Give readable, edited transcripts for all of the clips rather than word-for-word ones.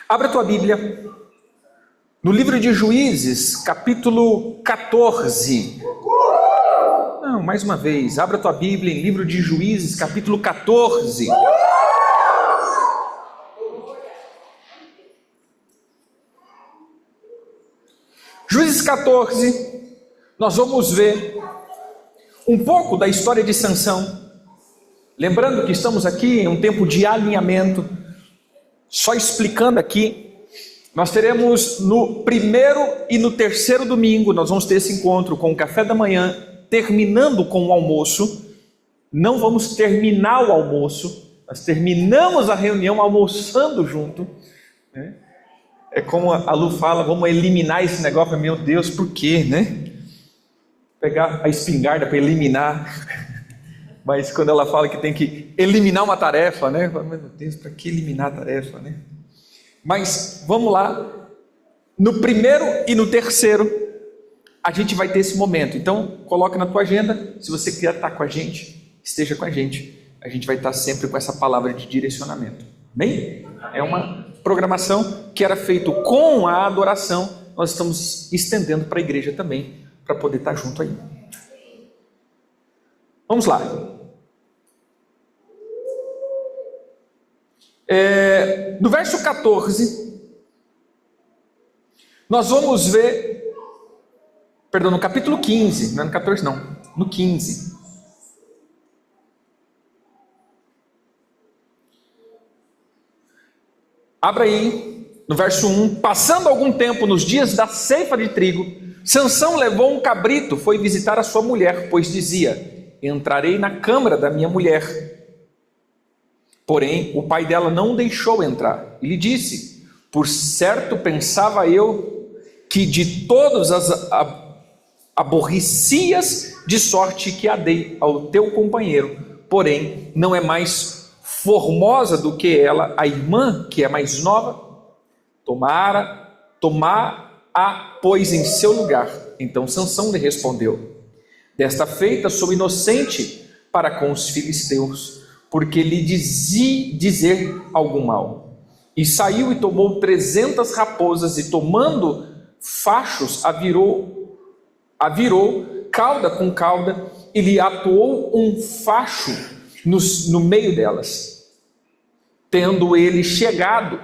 Abra a tua Bíblia no livro de Juízes, capítulo 14. Não, mais uma vez, abra a tua Bíblia em livro de Juízes, capítulo 14. Juízes 14, nós vamos ver um pouco da história de Sansão. Lembrando que estamos aqui em um tempo de alinhamento. Só explicando aqui, nós teremos no primeiro e no terceiro domingo, nós vamos ter esse encontro com o café da manhã, terminando com o almoço. Não vamos terminar o almoço, nós terminamos a reunião almoçando junto, né? É como a Lu fala, vamos eliminar esse negócio. Meu Deus, por quê, né? Pegar a espingarda para eliminar. Mas quando ela fala que tem que eliminar uma tarefa, né? Meu Deus, para que eliminar a tarefa, né? Mas vamos lá. No primeiro e no terceiro, a gente vai ter esse momento. Então, coloca na tua agenda. Se você quer estar com a gente, esteja com a gente. A gente vai estar sempre com essa palavra de direcionamento. Bem? É uma programação que era feita com a adoração. Nós estamos estendendo para a igreja também, para poder estar junto aí. Vamos lá. No verso 14, nós vamos ver, perdão, no capítulo 15, não é no 14 não, no 15. Abra aí, no verso 1, passando algum tempo nos dias da ceifa de trigo, Sansão levou um cabrito, foi visitar a sua mulher, pois dizia: entrarei na câmara da minha mulher. Porém, o pai dela não deixou entrar. E lhe disse: por certo pensava eu que de todos as aborrecias, de sorte que a dei ao teu companheiro. Porém, não é mais formosa do que ela, a irmã, que é mais nova. Tomar-a, pois, em seu lugar. Então Sansão lhe respondeu: desta feita sou inocente para com os filisteus, porque lhe dizer algum mal. E saiu e tomou 300 raposas, e tomando fachos, avirou cauda com cauda, e lhe atuou um facho no meio delas. Tendo ele chegado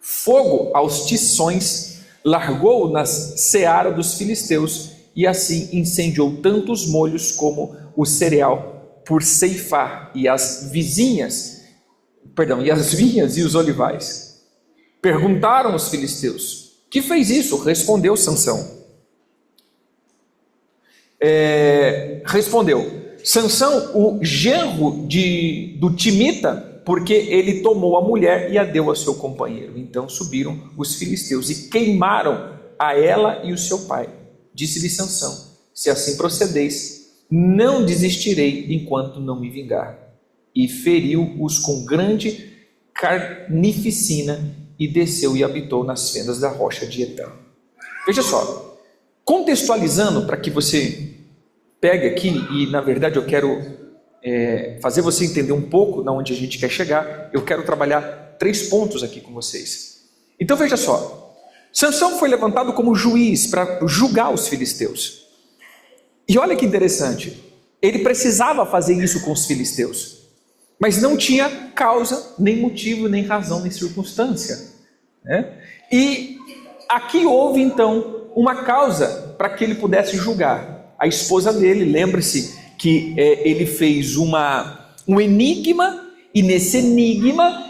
fogo aos tições, largou na seara dos filisteus, e assim incendiou tanto os molhos como o cereal, por ceifar, e as vinhas e os olivais. Perguntaram os filisteus: que fez isso? Respondeu Sansão. Sansão, o genro do Timita, porque ele tomou a mulher e a deu a seu companheiro. Então subiram os filisteus e queimaram a ela e o seu pai. Disse-lhe Sansão: se assim procedeis, não desistirei enquanto não me vingar. E feriu-os com grande carnificina, e desceu e habitou nas fendas da rocha de Etã. Veja só, contextualizando para que você pegue aqui, e na verdade eu quero fazer você entender um pouco de onde a gente quer chegar. Eu quero trabalhar 3 pontos aqui com vocês. Então veja só, Sansão foi levantado como juiz para julgar os filisteus. E olha que interessante, ele precisava fazer isso com os filisteus, mas não tinha causa, nem motivo, nem razão, nem circunstância, né? E aqui houve então uma causa para que ele pudesse julgar. A esposa dele, lembre-se que ele fez um enigma, e nesse enigma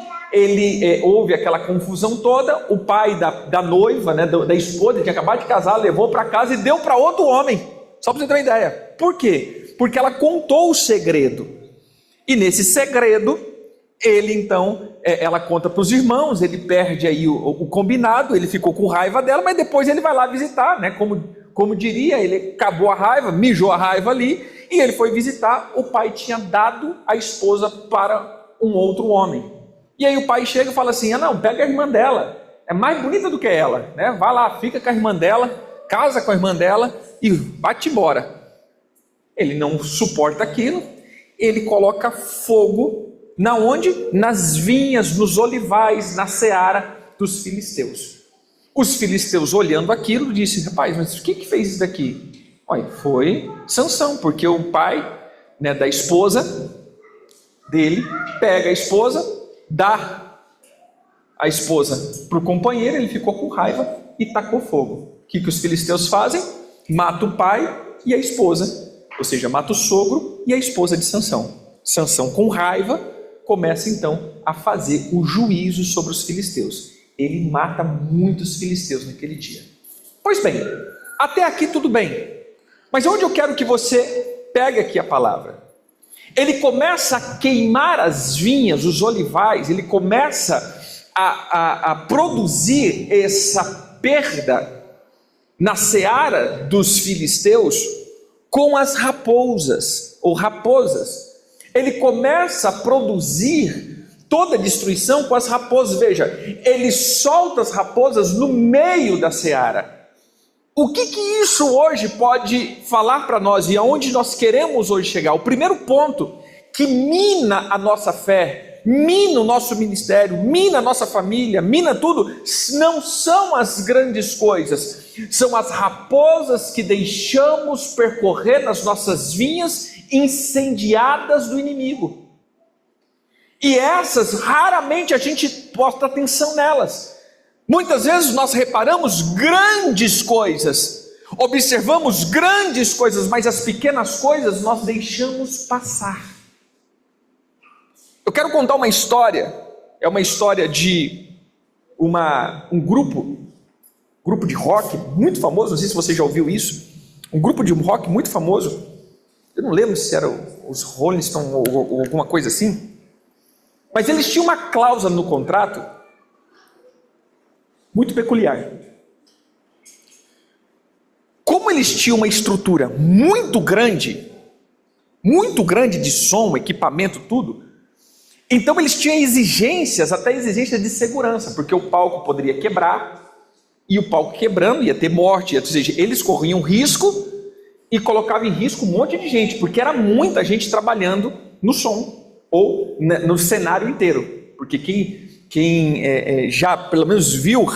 houve aquela confusão toda. O pai da noiva, né, da esposa, que tinha acabado de casar, levou para casa e deu para outro homem. Só para você ter uma ideia. Por quê? Porque ela contou o segredo. E nesse segredo, ele então, ela conta para os irmãos, ele perde aí o combinado, ele ficou com raiva dela, mas depois ele vai lá visitar, né? Como diria, ele acabou a raiva, mijou a raiva ali, e ele foi visitar. O pai tinha dado a esposa para um outro homem. E aí o pai chega e fala assim: não, pega a irmã dela, é mais bonita do que ela, né? Vai lá, fica com a irmã dela, casa com a irmã dela e vai-te embora. Ele não suporta aquilo, ele coloca fogo, na onde? Nas vinhas, nos olivais, na seara, dos filisteus. Os filisteus, olhando aquilo, disse: rapaz, mas o que fez isso daqui? Olha, foi Sansão, porque o pai, né, da esposa dele pega a esposa, dá a esposa para o companheiro, ele ficou com raiva e tacou fogo. O que os filisteus fazem? Mata o pai e a esposa, ou seja, mata o sogro e a esposa de Sansão. Sansão, com raiva, começa então a fazer o juízo sobre os filisteus. Ele mata muitos filisteus naquele dia. Pois bem, até aqui tudo bem. Mas onde eu quero que você pegue aqui a palavra? Ele começa a queimar as vinhas, os olivais, ele começa a produzir essa perda na seara dos filisteus com as raposas, ou raposas. Ele começa a produzir toda a destruição com as raposas. Veja, ele solta as raposas no meio da seara. O que isso hoje pode falar para nós e aonde nós queremos hoje chegar? O primeiro ponto que mina a nossa fé, mina o nosso ministério, mina a nossa família, mina tudo, não são as grandes coisas, são as raposas que deixamos percorrer nas nossas vinhas incendiadas do inimigo. E essas, raramente a gente presta atenção nelas. Muitas vezes nós reparamos grandes coisas, observamos grandes coisas, mas as pequenas coisas nós deixamos passar. Eu quero contar uma história, é uma história de um grupo de rock muito famoso, não sei se você já ouviu isso, um grupo de rock muito famoso, eu não lembro se era os Rolling Stones ou alguma coisa assim, mas eles tinham uma cláusula no contrato muito peculiar. Como eles tinham uma estrutura muito grande de som, equipamento, tudo, então eles tinham exigências, até exigências de segurança, porque o palco poderia quebrar, e o palco quebrando ia ter morte, ou seja, eles corriam risco e colocavam em risco um monte de gente, porque era muita gente trabalhando no som, ou no cenário inteiro, porque quem já pelo menos viu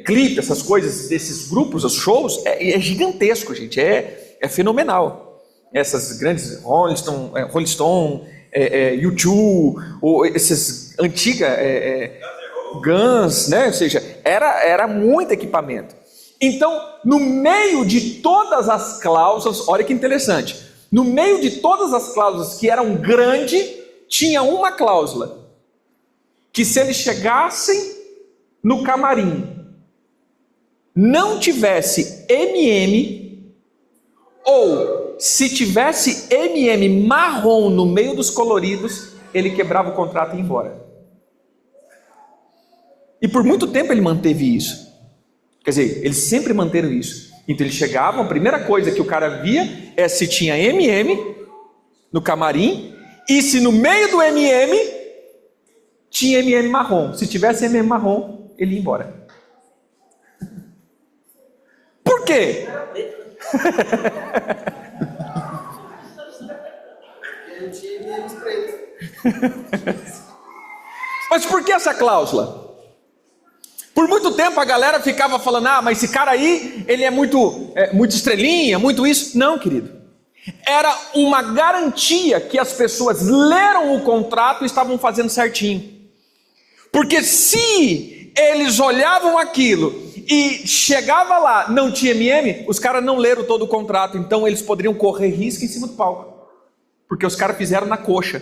clipe, essas coisas desses grupos, os shows, é gigantesco, gente, é fenomenal. Essas grandes Rolling Stone, U2, ou essas antigas Guns, né? Ou seja, era muito equipamento. Então, no meio de todas as cláusulas, olha que interessante, no meio de todas as cláusulas que eram grandes, tinha uma cláusula, que se eles chegassem no camarim, não tivesse MM, ou se tivesse MM marrom no meio dos coloridos, ele quebrava o contrato e ia embora. E por muito tempo ele manteve isso. Quer dizer, eles sempre manteram isso. Então eles chegavam, a primeira coisa que o cara via é se tinha MM no camarim, e se no meio do MM tinha MM marrom. Se tivesse MM marrom, ele ia embora. Por quê? Mas por que essa cláusula? Por muito tempo a galera ficava falando, mas esse cara aí, ele é muito estrelinha, muito isso. Não, querido. Era uma garantia que as pessoas leram o contrato e estavam fazendo certinho. Porque se eles olhavam aquilo e chegava lá, não tinha MM, os caras não leram todo o contrato, então eles poderiam correr risco em cima do palco. Porque os caras fizeram na coxa.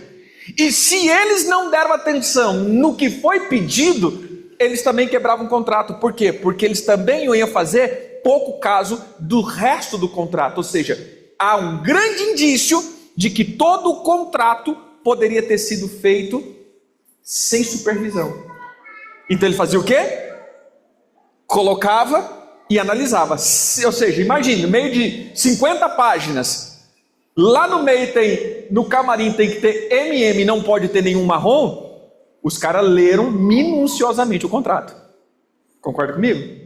E se eles não deram atenção no que foi pedido, eles também quebravam o contrato. Por quê? Porque eles também iam fazer pouco caso do resto do contrato. Ou seja, há um grande indício de que todo o contrato poderia ter sido feito sem supervisão. Então ele fazia o quê? Colocava e analisava. Ou seja, imagine, no meio de 50 páginas, lá no meio no camarim tem que ter MM, não pode ter nenhum marrom. Os caras leram minuciosamente o contrato. Concorda comigo?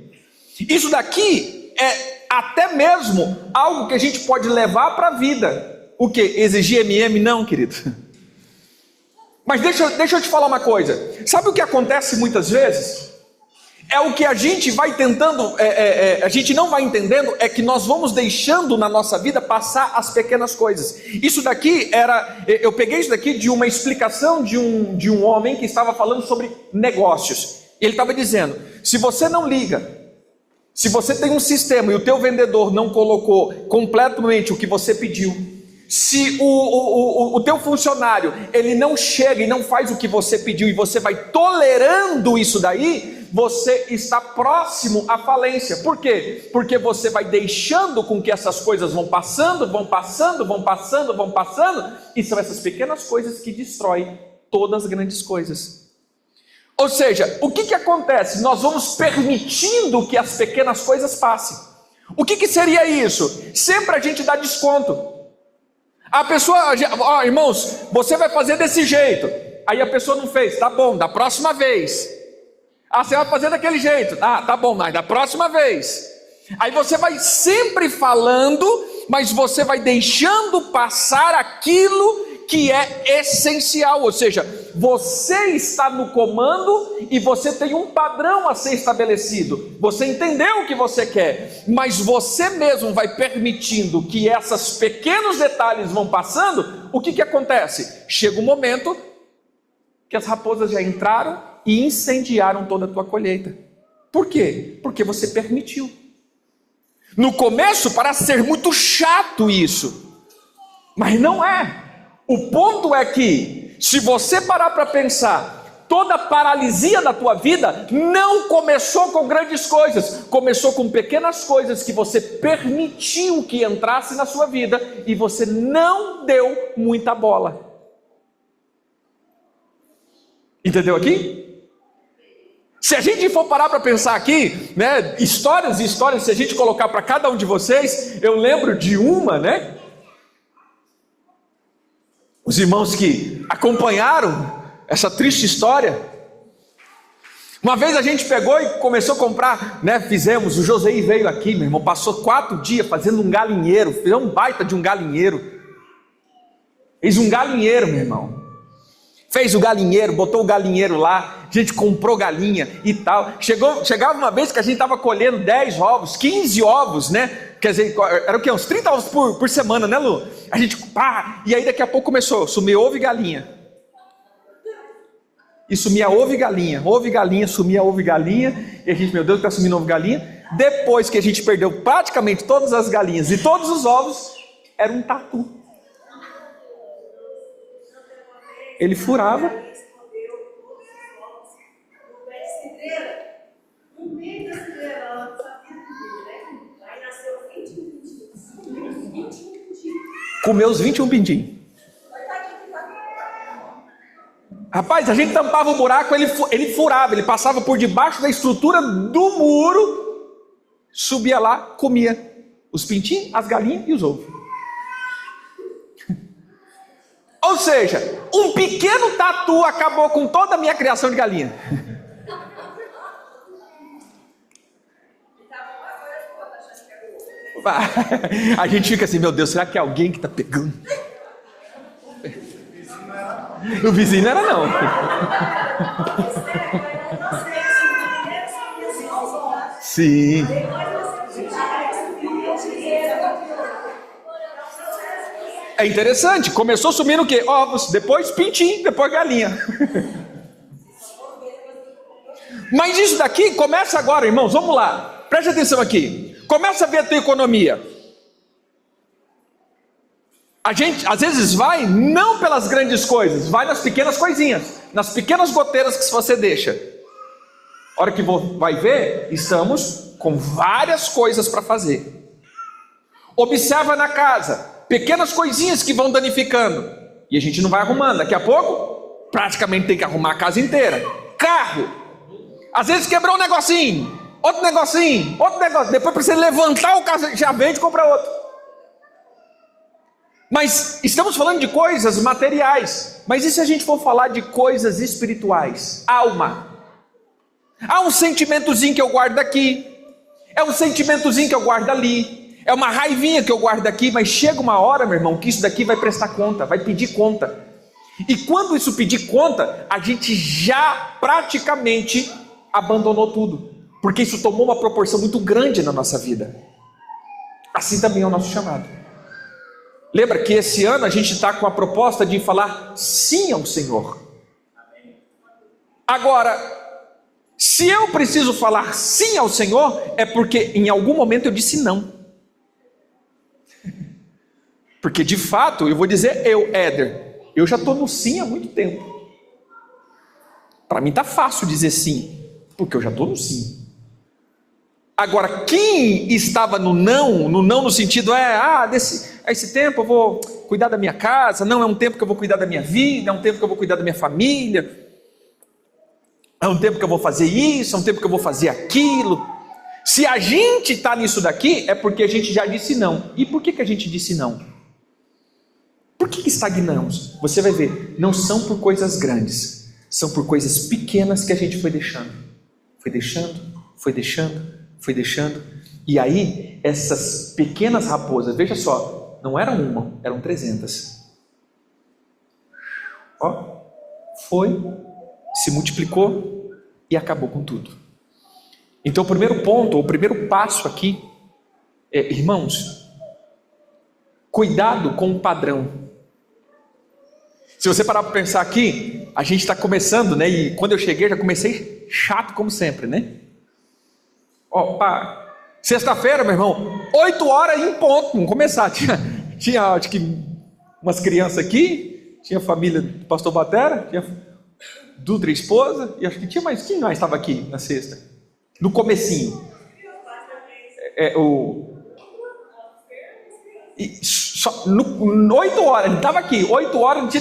Isso daqui é até mesmo algo que a gente pode levar para a vida. O que? Exigir MM? Não, querido. Mas deixa eu te falar uma coisa. Sabe o que acontece muitas vezes? É o que a gente vai tentando, a gente não vai entendendo, é que nós vamos deixando na nossa vida passar as pequenas coisas. Isso daqui eu peguei isso daqui de uma explicação de um homem que estava falando sobre negócios. Ele estava dizendo, se você não liga, se você tem um sistema e o teu vendedor não colocou completamente o que você pediu, se o teu funcionário, ele não chega e não faz o que você pediu e você vai tolerando isso daí, você está próximo à falência. Por quê? Porque você vai deixando com que essas coisas vão passando, e são essas pequenas coisas que destroem todas as grandes coisas. Ou seja, o que acontece? Nós vamos permitindo que as pequenas coisas passem. O que seria isso? Sempre a gente dá desconto. A pessoa, irmãos, você vai fazer desse jeito. Aí a pessoa não fez, tá bom, da próxima vez. Você vai fazer daquele jeito. Tá bom, mas da próxima vez. Aí você vai sempre falando, mas você vai deixando passar aquilo que é essencial. Ou seja, você está no comando e você tem um padrão a ser estabelecido. Você entendeu o que você quer, mas você mesmo vai permitindo que esses pequenos detalhes vão passando. O que acontece? Chega um momento que as raposas já entraram e incendiaram toda a tua colheita. Por quê? Porque você permitiu. No começo parece ser muito chato isso, mas não é. O ponto é que, se você parar para pensar, toda a paralisia da tua vida não começou com grandes coisas, começou com pequenas coisas que você permitiu que entrasse na sua vida e você não deu muita bola. Entendeu aqui? Se a gente for parar para pensar aqui, né, histórias e histórias, se a gente colocar para cada um de vocês, eu lembro de uma, né? Os irmãos que acompanharam essa triste história. Uma vez a gente pegou e começou a comprar, né? Fizemos, o Joseí veio aqui, meu irmão, passou 4 dias fazendo um galinheiro, fez um baita de um galinheiro. Fez um galinheiro, meu irmão. Fez o galinheiro, botou o galinheiro lá, a gente comprou galinha e tal. Chegava uma vez que a gente estava colhendo 10 ovos, 15 ovos, né? Quer dizer, era o quê? Uns 30 ovos por semana, né, Lu? A gente, e aí daqui a pouco começou a sumir ovo e galinha. E sumia ovo e galinha, sumia ovo e galinha. E a gente, meu Deus, está sumindo ovo e galinha. Depois que a gente perdeu praticamente todas as galinhas e todos os ovos, era um tatu. Ele furava. Comeu os 21 pintinhos. Rapaz, a gente tampava o buraco, ele furava, ele passava por debaixo da estrutura do muro, subia lá, comia os pintinhos, as galinhas e os ovos. Ou seja, um pequeno tatu acabou com toda a minha criação de galinha. A gente fica assim, meu Deus, será que é alguém que está pegando? O vizinho não era não. Sim. É interessante, começou sumindo o quê? Ovos, depois pintinho, depois galinha. Mas isso daqui começa agora, irmãos, vamos lá. Preste atenção aqui. Começa a ver a tua economia. A gente às vezes vai não pelas grandes coisas, vai nas pequenas coisinhas, nas pequenas goteiras que você deixa. A hora que vai ver, estamos com várias coisas para fazer. Observa na casa, pequenas coisinhas que vão danificando, e a gente não vai arrumando. Daqui a pouco, praticamente tem que arrumar a casa inteira. Carro, às vezes quebrou um negocinho, outro negocinho, depois para você levantar o carro, já vende e compra outro. Mas estamos falando de coisas materiais. Mas e se a gente for falar de coisas espirituais? Alma. Há um sentimentozinho que eu guardo aqui, é um sentimentozinho que eu guardo ali, é uma raivinha que eu guardo aqui, mas chega uma hora, meu irmão, que isso daqui vai prestar conta, vai pedir conta. E quando isso pedir conta, a gente já praticamente abandonou tudo, porque isso tomou uma proporção muito grande na nossa vida. Assim também é o nosso chamado. Lembra que esse ano a gente está com a proposta de falar sim ao Senhor. Agora, se eu preciso falar sim ao Senhor, é porque em algum momento eu disse não. Porque de fato, eu vou dizer Éder, eu já estou no sim há muito tempo. Para mim está fácil dizer sim, porque eu já estou no sim. Agora, quem estava no não no sentido esse tempo eu vou cuidar da minha casa, não, é um tempo que eu vou cuidar da minha vida, é um tempo que eu vou cuidar da minha família, é um tempo que eu vou fazer isso, é um tempo que eu vou fazer aquilo. Se a gente está nisso daqui, é porque a gente já disse não. E por que a gente disse não? Por que estagnamos? Você vai ver, não são por coisas grandes, são por coisas pequenas que a gente foi deixando. Foi deixando. E aí, essas pequenas raposas, veja só, não eram uma, eram 300. Foi, se multiplicou e acabou com tudo. Então o primeiro ponto, o primeiro passo aqui é, irmãos, cuidado com o padrão. Se você parar para pensar aqui, a gente está começando, né? E quando eu cheguei, já comecei chato como sempre, né? Sexta-feira, meu irmão, 8 horas em ponto, vamos começar. Tinha acho que umas crianças aqui, tinha a família do pastor Batera, tinha Dutra e esposa, e acho que tinha mais, quem mais estava aqui na sexta? No comecinho. 8 horas, ele estava aqui, 8 horas,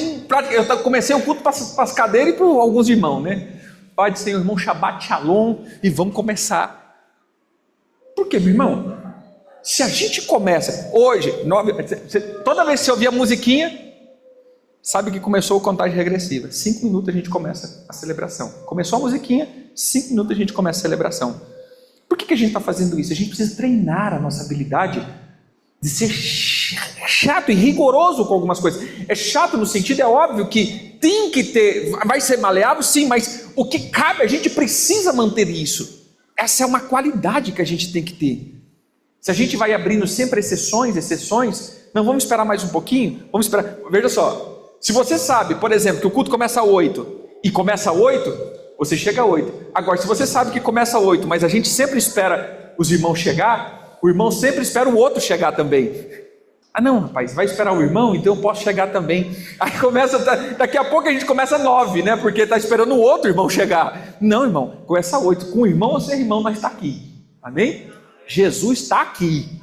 eu comecei o culto para as cadeiras e para alguns irmãos, né? Pai do Senhor, irmão, Shabbat Shalom, e vamos começar. Por quê, meu irmão? Se a gente começa hoje, toda vez que você ouvir a musiquinha, sabe que começou a contagem regressiva. 5 minutos a gente começa a celebração. Começou a musiquinha, 5 minutos a gente começa a celebração. Por que a gente está fazendo isso? A gente precisa treinar a nossa habilidade de ser chato e rigoroso com algumas coisas. É chato no sentido, é óbvio que tem que ter, vai ser maleável sim, mas o que cabe, a gente precisa manter isso. Essa é uma qualidade que a gente tem que ter. Se a gente vai abrindo sempre exceções, não, vamos esperar mais um pouquinho, vamos esperar, veja só, se você sabe, por exemplo, que o culto começa às 8, e começa às 8, você chega às 8, agora se você sabe que começa às 8, mas a gente sempre espera os irmãos chegar, o irmão sempre espera o outro chegar também. Não, rapaz, vai esperar o irmão, então eu posso chegar também. Aí começa, daqui a pouco a gente começa às 9, né? Porque está esperando o outro irmão chegar. Não, irmão, começa às 8. Com o irmão ou sem irmão, nós está aqui. Amém? Jesus está aqui.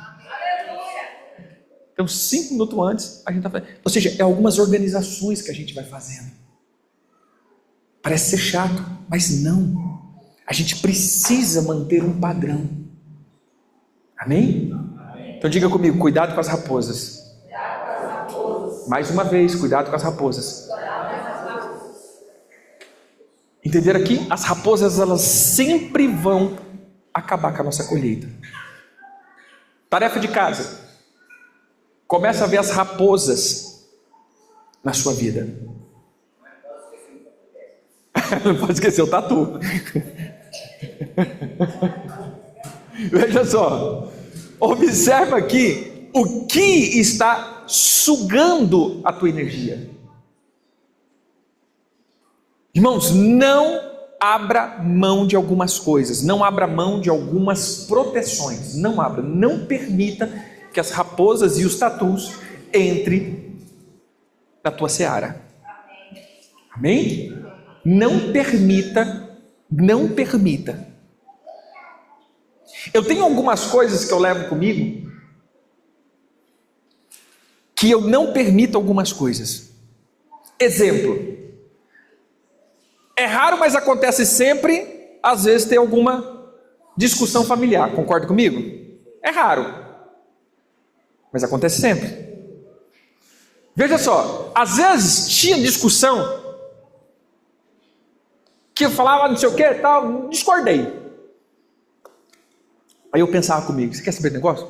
Então, 5 minutos antes, a gente está fazendo. Ou seja, é algumas organizações que a gente vai fazendo. Parece ser chato, mas não. A gente precisa manter um padrão. Amém? Então diga comigo, cuidado com as raposas. Mais uma vez, cuidado com as raposas. Entender aqui? As raposas, elas sempre vão acabar com a nossa colheita. Tarefa de casa. Começa a ver as raposas na sua vida. Não pode esquecer o tatu. Veja só. Observa aqui o que está sugando a tua energia. Irmãos, não abra mão de algumas coisas, não abra mão de algumas proteções, não permita que as raposas e os tatus entrem na tua seara. Amém? Não permita. Eu tenho algumas coisas que eu levo comigo, que eu não permito algumas coisas. Exemplo, é raro, mas acontece sempre, às vezes tem alguma discussão familiar, concorda comigo? É raro, mas acontece sempre. Veja só, às vezes tinha discussão, que eu falava não sei o que, tal, discordei. Aí eu pensava comigo, você quer saber do negócio?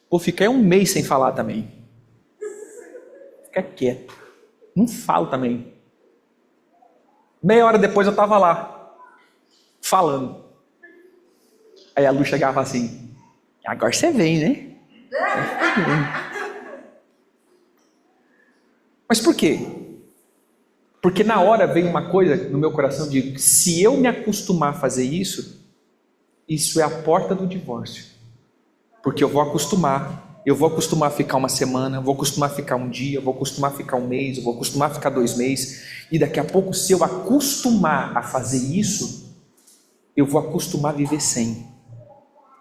Vou ficar 1 mês sem falar também. Fica quieto. Não falo também. Meia hora depois eu estava lá, falando. Aí a Lu chegava assim, agora você vem, né? Mas por quê? Porque na hora veio uma coisa no meu coração de se eu me acostumar a fazer isso, isso é a porta do divórcio. Porque eu vou acostumar a ficar uma semana, vou acostumar a ficar um dia, vou acostumar a ficar um mês, vou acostumar a ficar 2 meses, e daqui a pouco, se eu acostumar a fazer isso, eu vou acostumar a viver sem.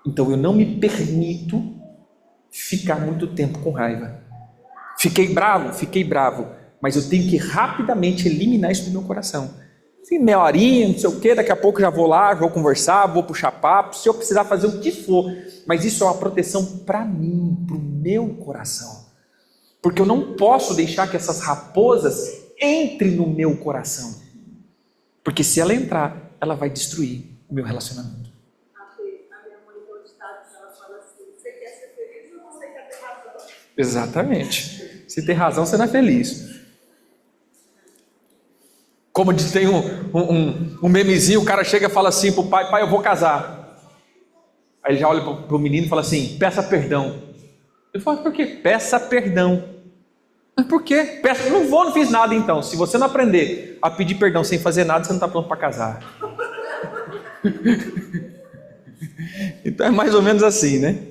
Então eu não me permito ficar muito tempo com raiva. Fiquei bravo, mas eu tenho que rapidamente eliminar isso do meu coração. Assim, meia horinha, não sei o que, daqui a pouco já vou lá, vou conversar, vou puxar papo, se eu precisar fazer o que for, mas isso é uma proteção para mim, para o meu coração, porque eu não posso deixar que essas raposas entrem no meu coração, porque se ela entrar, ela vai destruir o meu relacionamento. A minha mãe hoje ela fala assim, você quer ser feliz ou você quer ter razão? Exatamente, se tem razão você não é feliz. Como tem um memezinho, o cara chega e fala assim pro pai, pai, eu vou casar. Aí ele já olha pro menino e fala assim, peça perdão. Ele fala, por quê? Peça perdão. Mas por quê? Peça, não fiz nada então. Se você não aprender a pedir perdão sem fazer nada, você não está pronto para casar. Então é mais ou menos assim, né?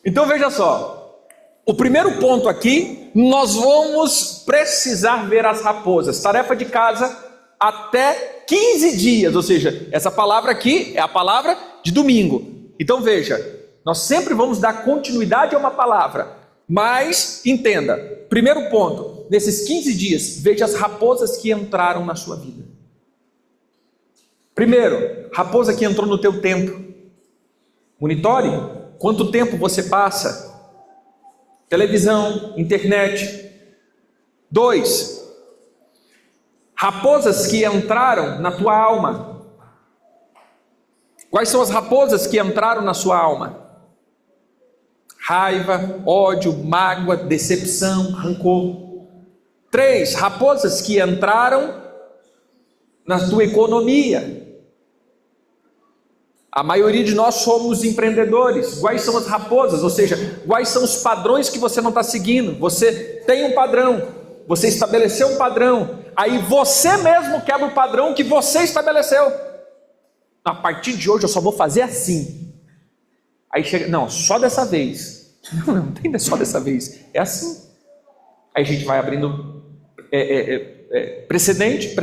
Então veja só, o primeiro ponto aqui, nós vamos precisar ver as raposas. Tarefa de casa, até 15 dias, ou seja, essa palavra aqui é a palavra de domingo. Então veja, nós sempre vamos dar continuidade a uma palavra, mas entenda, primeiro ponto, nesses 15 dias, veja as raposas que entraram na sua vida. Primeiro, raposa que entrou no teu tempo. Monitore quanto tempo você passa. Televisão, internet. 2, raposas que entraram na tua alma. Quais são as raposas que entraram na sua alma? Raiva, ódio, mágoa, decepção, rancor. 3, raposas que entraram na tua economia. A maioria de nós somos empreendedores. Quais são as raposas? Ou seja, quais são os padrões que você não está seguindo? Você tem um padrão, você estabeleceu um padrão, aí você mesmo quebra o padrão que você estabeleceu. A partir de hoje eu só vou fazer assim. Aí chega, não, só dessa vez. Não tem só dessa vez, é assim. Aí a gente vai abrindo precedente.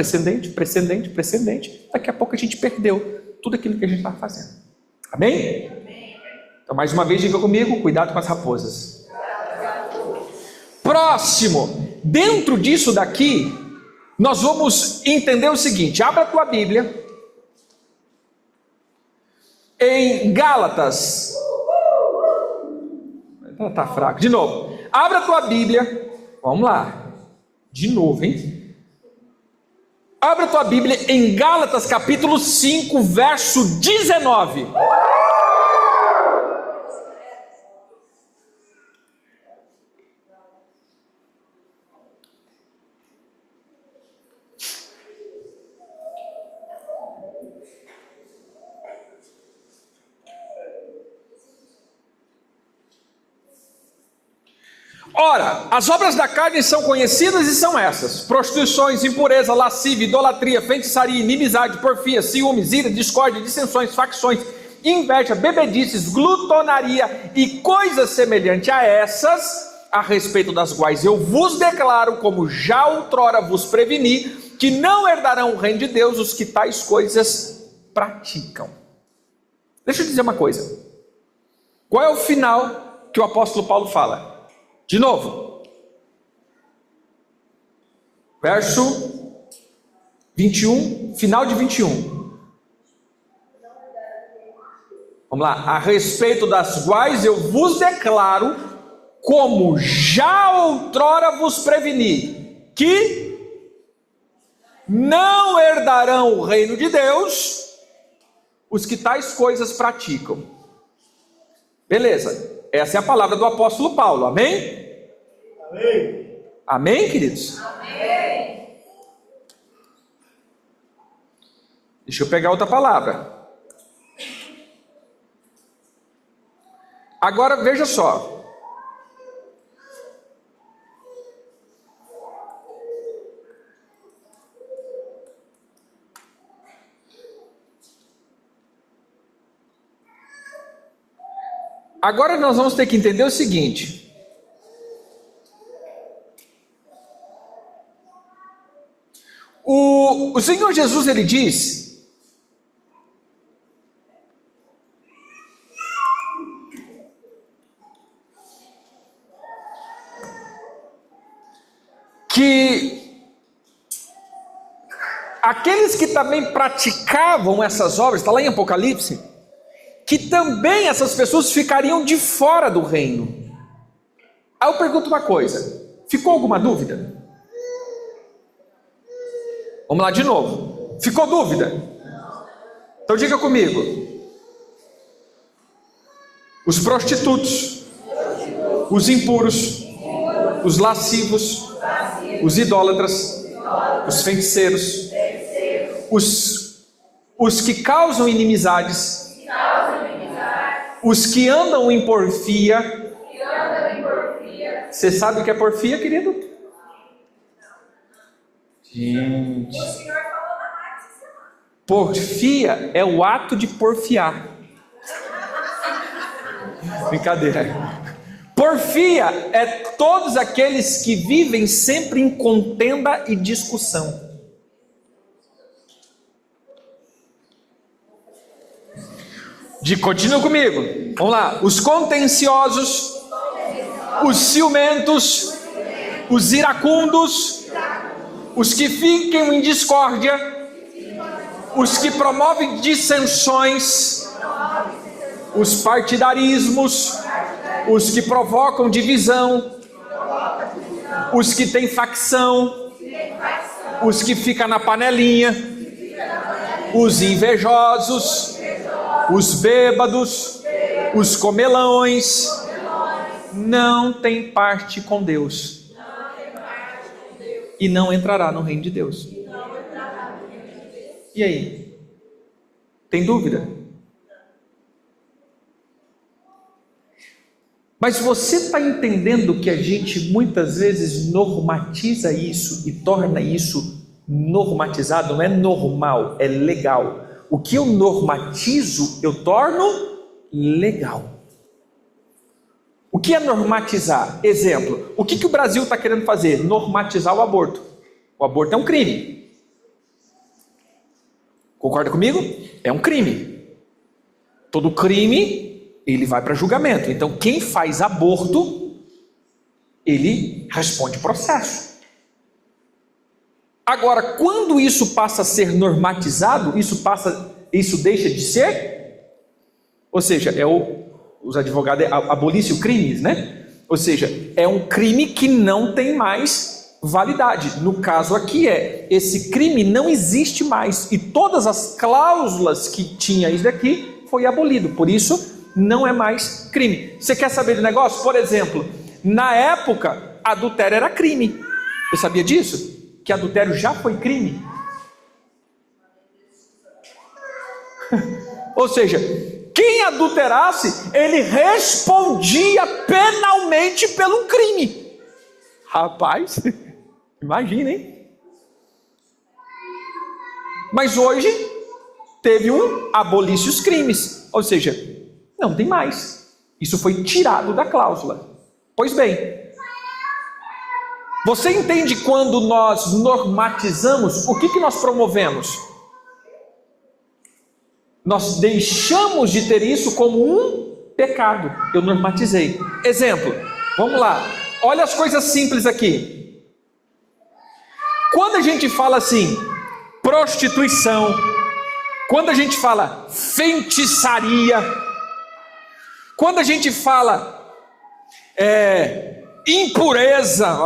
Daqui a pouco a gente perdeu tudo aquilo que a gente estava fazendo. Amém? Então mais uma vez diga comigo, cuidado com as raposas. Próximo, dentro disso daqui, nós vamos entender o seguinte, abra a tua Bíblia, em Gálatas, está fraco, de novo, abra a tua Bíblia, vamos lá, de novo, hein? Abra a tua Bíblia em Gálatas capítulo 5, verso 19. Ora, as obras da carne são conhecidas e são essas: prostituições, impureza, lascívia, idolatria, feitiçaria, inimizade, porfia, ciúmes, ira, discórdia, dissensões, facções, inveja, bebedices, glutonaria e coisas semelhantes a essas, a respeito das quais eu vos declaro, como já outrora vos preveni, que não herdarão o reino de Deus os que tais coisas praticam. Deixa eu dizer uma coisa. Qual é o final que o apóstolo Paulo fala? De novo, verso 21, final de 21. Vamos lá. A respeito das quais eu vos declaro, como já outrora vos preveni, que não herdarão o reino de Deus os que tais coisas praticam. Beleza. Essa é a palavra do apóstolo Paulo, amém? Amém. Amém, queridos? Amém. Deixa eu pegar outra palavra. Agora veja só. Agora nós vamos ter que entender o seguinte. O Senhor Jesus, ele diz que aqueles que também praticavam essas obras, está lá em Apocalipse, que também essas pessoas ficariam de fora do reino. Aí eu pergunto uma coisa, ficou alguma dúvida? Vamos lá de novo, ficou dúvida? Então diga comigo. Os prostitutos, os impuros, os lascivos, os idólatras, os feiticeiros, os que causam inimizades, os que andam em porfia. Você sabe o que é porfia, querido? Gente. Porfia é o ato de porfiar. Brincadeira. Porfia é todos aqueles que vivem sempre em contenda e discussão. Continua comigo. Vamos lá. Os contenciosos, os ciumentos, os iracundos, os que ficam em discórdia, os que promovem dissensões, os partidarismos, os que provocam divisão, os que têm facção, os que ficam na panelinha, os invejosos, os bêbados, os comelões, não tem parte com Deus e não entrará no reino de Deus. E aí? Tem dúvida? Mas você está entendendo que a gente muitas vezes normatiza isso e torna isso normatizado? Não é normal, é legal. O que eu normatizo, eu torno legal. O que é normatizar? Exemplo, o que o Brasil está querendo fazer? Normatizar o aborto. O aborto é um crime. Concorda comigo? É um crime. Todo crime, ele vai para julgamento. Então, quem faz aborto, ele responde processo. Agora, quando isso passa a ser normatizado, isso deixa de ser? Ou seja, os advogados abolissem o crime, né? Ou seja, é um crime que não tem mais validade. No caso aqui esse crime não existe mais e todas as cláusulas que tinha isso daqui foi abolido. Por isso, não é mais crime. Você quer saber do negócio? Por exemplo, na época, adultério era crime. Você sabia disso? Que adultério já foi crime? Ou seja, quem adulterasse, ele respondia penalmente pelo crime. Rapaz, imagina, hein? Mas hoje, teve abolice os crimes. Ou seja, não tem mais. Isso foi tirado da cláusula. Pois bem, você entende quando nós normatizamos, o que nós promovemos? Nós deixamos de ter isso como um pecado. Eu normatizei. Exemplo, vamos lá. Olha as coisas simples aqui. Quando a gente fala assim, prostituição, quando a gente fala feitiçaria, quando a gente fala impureza,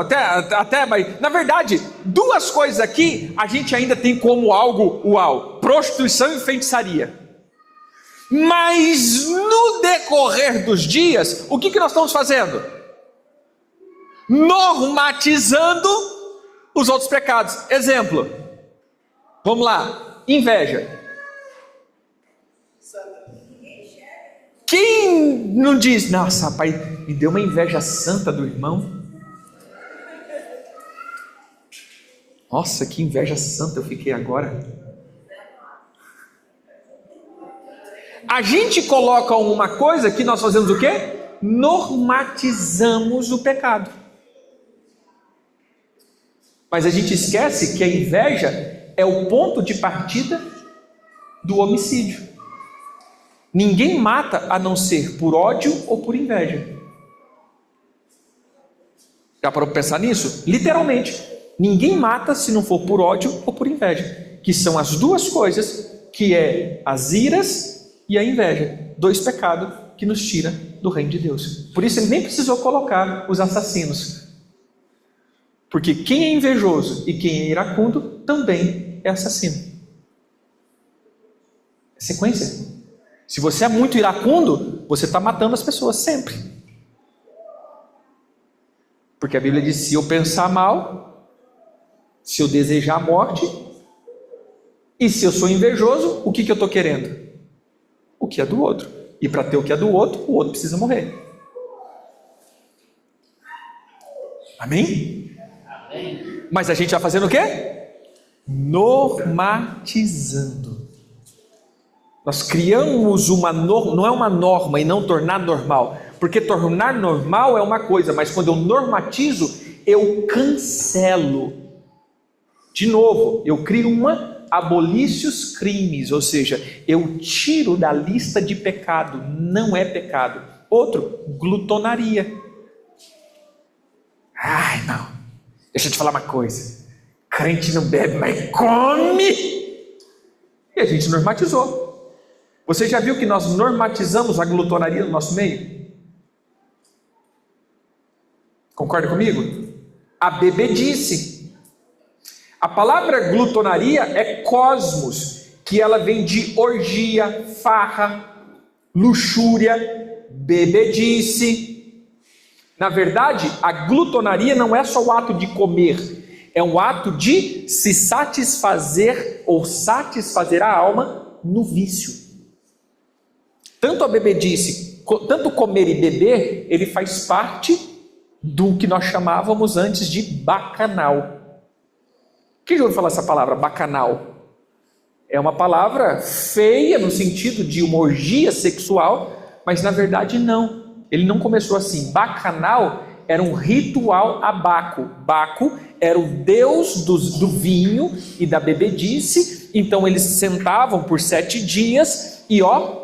mas na verdade, duas coisas aqui a gente ainda tem como algo uau: prostituição e feitiçaria. Mas no decorrer dos dias, o que nós estamos fazendo? Normatizando os outros pecados. Exemplo, vamos lá, inveja. Quem não diz, nossa, rapaz, me deu uma inveja santa do irmão? Nossa, que inveja santa eu fiquei agora. A gente coloca uma coisa que nós fazemos o quê? Normatizamos o pecado. Mas a gente esquece que a inveja é o ponto de partida do homicídio. Ninguém mata a não ser por ódio ou por inveja. Já parou para pensar nisso? Literalmente. Ninguém mata se não for por ódio ou por inveja. Que são as duas coisas, que é as iras e a inveja. Dois pecados que nos tira do reino de Deus. Por isso ele nem precisou colocar os assassinos. Porque quem é invejoso e quem é iracundo também é assassino. É sequência. Se você é muito iracundo, você está matando as pessoas sempre. Porque a Bíblia diz, se eu pensar mal, se eu desejar a morte, e se eu sou invejoso, o que eu estou querendo? O que é do outro. E para ter o que é do outro, o outro precisa morrer. Amém? Amém. Mas a gente vai fazendo o quê? Normatizando. Nós criamos uma norma, não é uma norma e não tornar normal. Porque tornar normal é uma coisa, mas quando eu normatizo, eu cancelo. De novo, eu crio uma abolícios crimes, ou seja, eu tiro da lista de pecado, não é pecado. Outro, glutonaria. Ai, não, deixa eu te falar uma coisa, crente não bebe, mas come. E a gente normatizou. Você já viu que nós normatizamos a glutonaria no nosso meio? Concorda comigo? A bebedice. A palavra glutonaria é cosmos, que ela vem de orgia, farra, luxúria, bebedice. Na verdade, a glutonaria não é só o ato de comer, é um ato de se satisfazer ou satisfazer a alma no vício. Tanto a bebedice, tanto comer e beber, ele faz parte do que nós chamávamos antes de bacanal. Quem já ouviu falar essa palavra, bacanal? É uma palavra feia no sentido de uma orgia sexual, mas na verdade não. Ele não começou assim. Bacanal era um ritual a Baco. Baco era o deus do vinho e da bebedice. Então eles sentavam por 7 dias e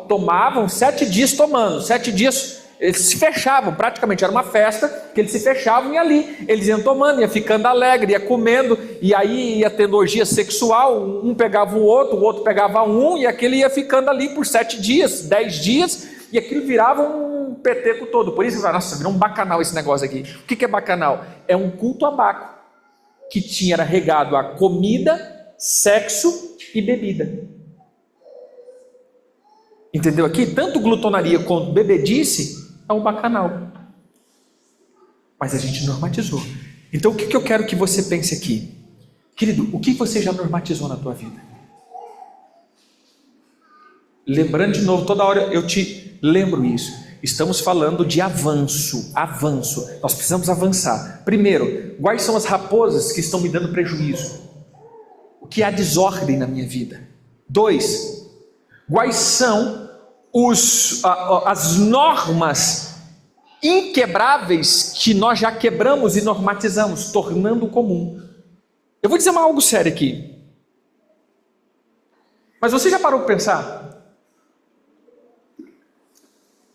tomavam 7 dias tomando. 7 dias eles se fechavam, praticamente era uma festa que eles se fechavam e ali eles iam tomando, ia ficando alegre, ia comendo, e aí ia tendo orgia sexual, um pegava o outro pegava um, e aquele ia ficando ali por 7 dias, 10 dias, e aquilo virava um peteco todo. Por isso, nossa, virou um bacanal esse negócio aqui. O que é bacanal? É um culto a Baco, que era regado a comida, sexo e bebida. Entendeu aqui? Tanto glutonaria quanto bebedice é um bacanal. Mas a gente normatizou. Então o que eu quero que você pense aqui? Querido, o que você já normatizou na tua vida? Lembrando de novo, toda hora eu te lembro isso. Estamos falando de avanço. Nós precisamos avançar. Primeiro, quais são as raposas que estão me dando prejuízo? O que há desordem na minha vida? 2, quais são as normas inquebráveis que nós já quebramos e normatizamos, tornando comum? Eu vou dizer algo sério aqui. Mas você já parou para pensar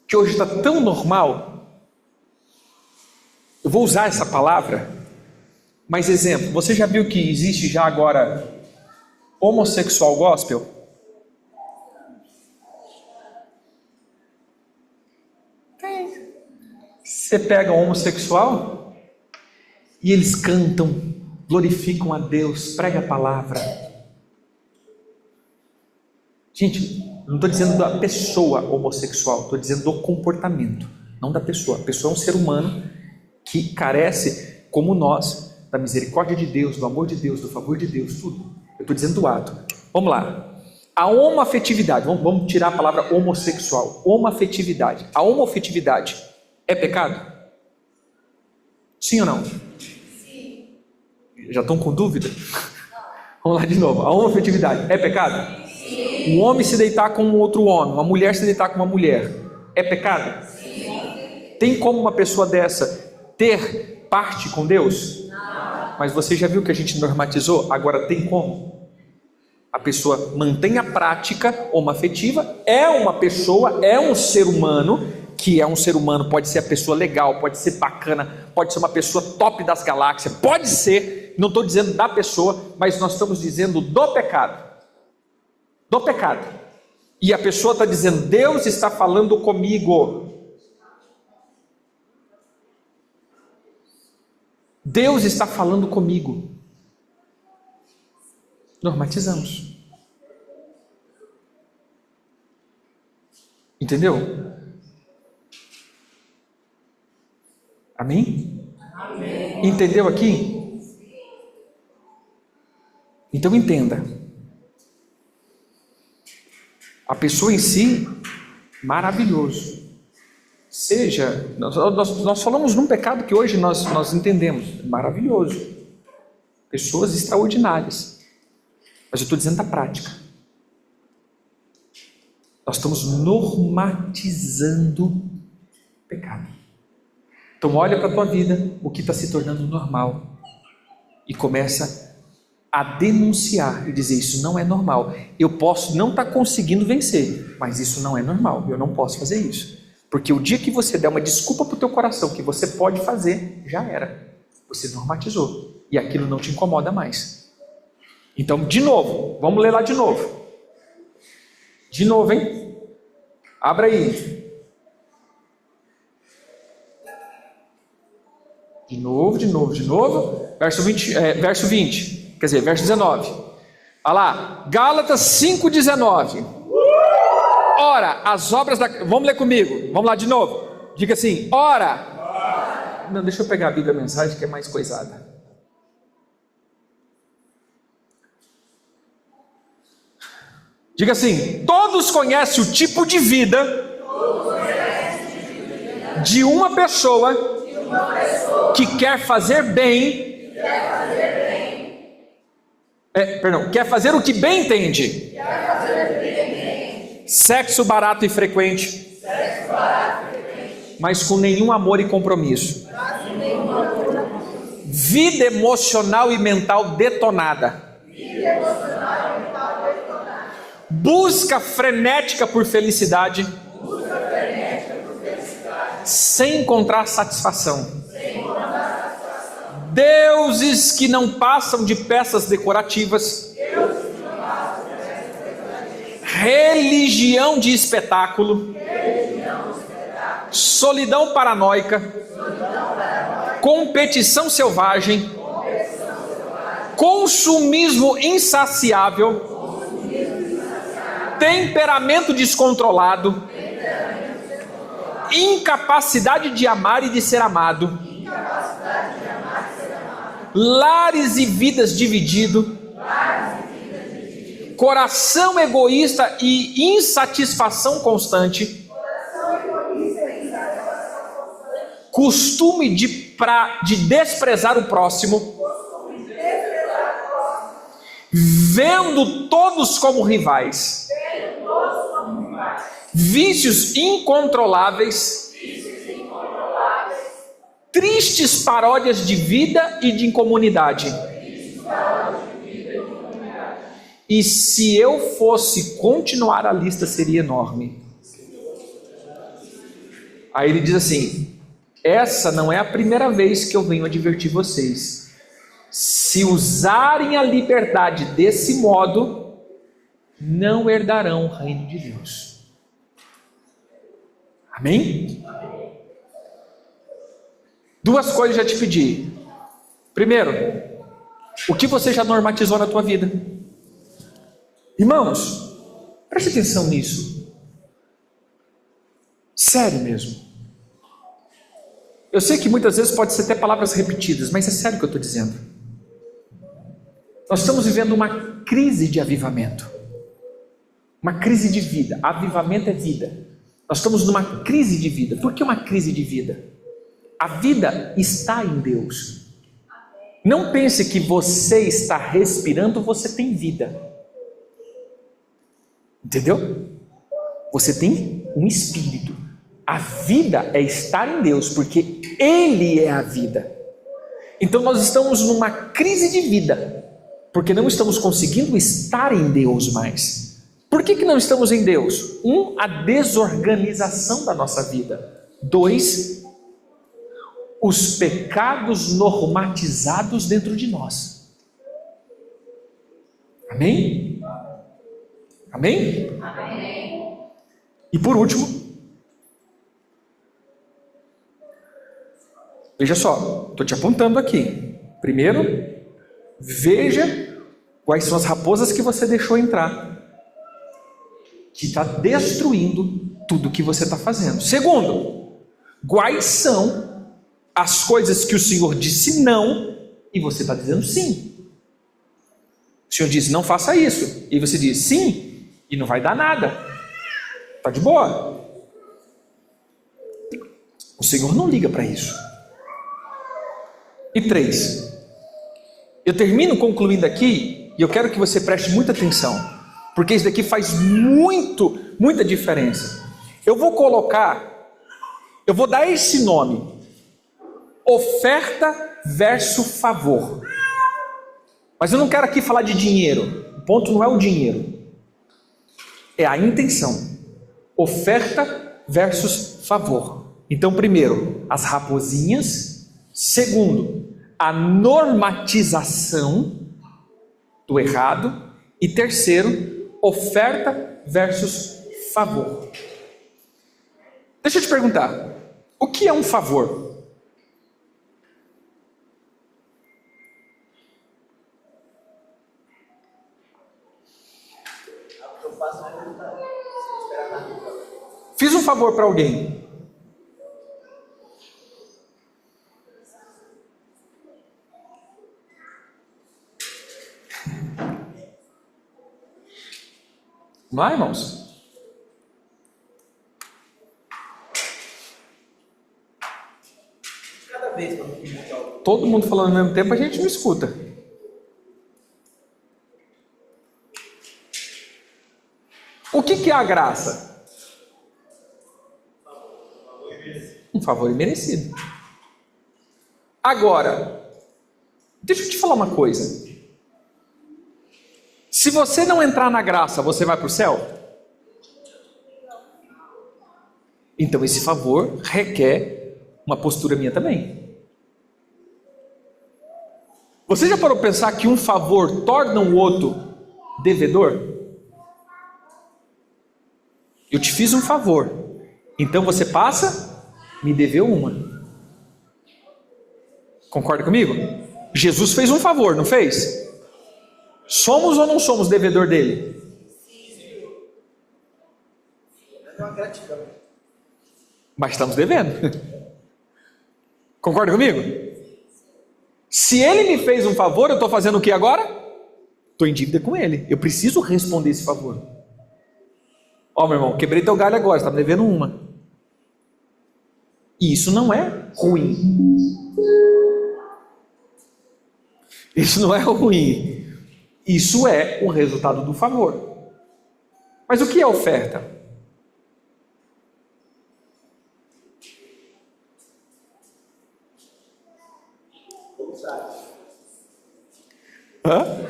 que hoje está tão normal? Eu vou usar essa palavra, mas exemplo, você já viu que existe já agora homossexual gospel? Você pega um homossexual e eles cantam, glorificam a Deus, pregam a palavra. Gente, não estou dizendo da pessoa homossexual, estou dizendo do comportamento, não da pessoa. A pessoa é um ser humano que carece, como nós, da misericórdia de Deus, do amor de Deus, do favor de Deus, tudo. Eu estou dizendo do ato. Vamos lá. A homoafetividade, vamos tirar a palavra homossexual. Homoafetividade. A homoafetividade é pecado? Sim ou não? Sim. Já estão com dúvida? Vamos lá de novo. A homoafetividade é pecado? Sim. Um homem se deitar com um outro homem, uma mulher se deitar com uma mulher, é pecado? Sim. Tem como uma pessoa dessa ter parte com Deus? Não. Mas você já viu que a gente normatizou? Agora tem como? A pessoa mantém a prática homoafetiva, é uma pessoa, é um ser humano, que é um ser humano, pode ser a pessoa legal, pode ser bacana, pode ser uma pessoa top das galáxias, pode ser, não estou dizendo da pessoa, mas nós estamos dizendo do pecado. Do pecado. E a pessoa está dizendo, Deus está falando comigo. Deus está falando comigo. Normatizamos. Entendeu? Amém? Amém. Entendeu aqui? Então entenda. A pessoa em si, maravilhoso. Seja, nós falamos num pecado que hoje nós entendemos. Maravilhoso. Pessoas extraordinárias. Mas eu estou dizendo da prática. Nós estamos normatizando o pecado. Então olha para a tua vida, o que está se tornando normal. E começa a denunciar e dizer, isso não é normal. Eu posso não estar conseguindo vencer, mas isso não é normal. Eu não posso fazer isso. Porque o dia que você der uma desculpa para o teu coração, que você pode fazer, já era. Você normatizou. E aquilo não te incomoda mais. Então, de novo, vamos ler lá de novo. De novo, hein? Abra aí. De novo. Verso 20. Quer dizer, verso 19. Olha lá. Gálatas 5,19. Ora, as obras da... Vamos ler comigo. Vamos lá de novo. Diga assim, ora. Não, deixa eu pegar a Bíblia, a mensagem, que é mais coisada. Diga assim, todos conhecem o tipo de vida de uma pessoa que quer fazer bem, quer fazer o que bem entende. Sexo barato e frequente, mas com nenhum amor e compromisso. Vida emocional e mental detonada. Busca frenética por felicidade, sem encontrar satisfação. Deuses que não passam de peças decorativas. Religião de espetáculo. Solidão paranoica. Competição selvagem. Consumismo insaciável. Temperamento descontrolado, incapacidade de amar e de ser amado, lares e vidas divididos, coração egoísta e insatisfação constante, costume de desprezar o próximo, vendo todos como rivais, vícios incontroláveis, tristes paródias de vida e de incomunidade. E se eu fosse continuar, a lista seria enorme. Aí ele diz assim, essa não é a primeira vez que eu venho advertir vocês. Se usarem a liberdade desse modo, não herdarão o reino de Deus. Amém? Duas coisas já te pedi. Primeiro, o que você já normatizou na tua vida? Irmãos, preste atenção nisso. Sério mesmo. Eu sei que muitas vezes pode ser até palavras repetidas, mas é sério o que eu estou dizendo. Nós estamos vivendo uma crise de avivamento. Uma crise de vida. Avivamento é vida. Nós estamos numa crise de vida. Por que uma crise de vida? A vida está em Deus. Não pense que você está respirando, você tem vida. Entendeu? Você tem um espírito. A vida é estar em Deus, porque Ele é a vida. Então nós estamos numa crise de vida, porque não estamos conseguindo estar em Deus mais. Por que não estamos em Deus? 1, a desorganização da nossa vida. 2, os pecados normatizados dentro de nós. Amém? Amém? Amém. E por último, veja só, estou te apontando aqui. Primeiro, veja quais são as raposas que você deixou entrar, que está destruindo tudo que você está fazendo. Segundo, quais são as coisas que o Senhor disse não e você está dizendo sim. O Senhor disse não faça isso e você diz sim e não vai dar nada. Está de boa. O Senhor não liga para isso. E 3, eu termino concluindo aqui, e eu quero que você preste muita atenção, porque isso daqui faz muita diferença. Eu vou dar esse nome, oferta versus favor. Mas eu não quero aqui falar de dinheiro, o ponto não é o dinheiro, é a intenção. Oferta versus favor. Então, primeiro, as raposinhas. Segundo, a normatização do errado. E terceiro, oferta versus favor. Deixa eu te perguntar, o que é um favor? Fiz um favor para alguém. Não é, irmãos? Cada vez Todo mundo falando ao mesmo tempo, a gente não escuta. O que é a graça? Um favor imerecido. Agora, deixa eu te falar uma coisa. Se você não entrar na graça, você vai para o céu? Então esse favor requer uma postura minha também. Você já parou para pensar que um favor torna o outro devedor? Eu te fiz um favor, então você passa, me deveu uma. Concorda comigo? Jesus fez um favor, não fez? Somos ou não somos devedor dele? é uma gratidão. Mas estamos devendo. Concorda comigo? Se ele me fez um favor, eu estou fazendo o que agora? Estou em dívida com ele. Eu preciso responder esse favor. Ó, meu irmão, quebrei teu galho agora, você está me devendo uma. E isso não é ruim. Isso não é ruim. Isso é o resultado do favor. Mas o que é oferta? Hã?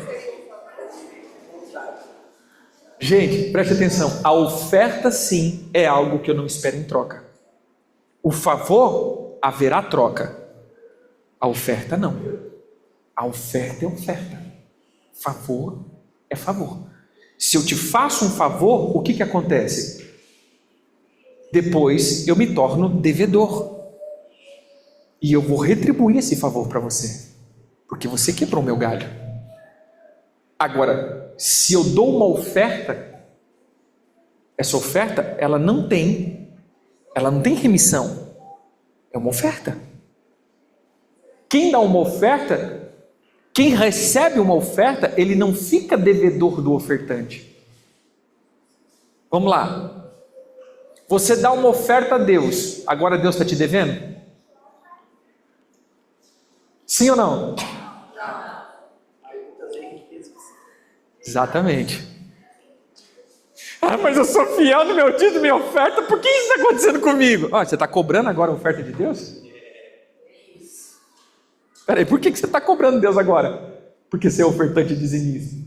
Gente, preste atenção. A oferta sim é algo que eu não espero em troca. O favor, haverá troca. A oferta não. A oferta é oferta. Favor é favor. Se eu te faço um favor, o que acontece? Depois eu me torno devedor. E eu vou retribuir esse favor para você. Porque você quebrou meu galho. Agora, se eu dou uma oferta, essa oferta, ela não tem remissão. É uma oferta. Quem dá uma oferta, quem recebe uma oferta, ele não fica devedor do ofertante. Vamos lá. Você dá uma oferta a Deus, agora Deus está te devendo? Sim ou não? Exatamente. Ah, mas eu sou fiel no meu dízimo, minha oferta, por que isso está acontecendo comigo? Ah, você está cobrando agora a oferta de Deus? Peraí, por que você está cobrando Deus agora? Porque você é ofertante dizimista.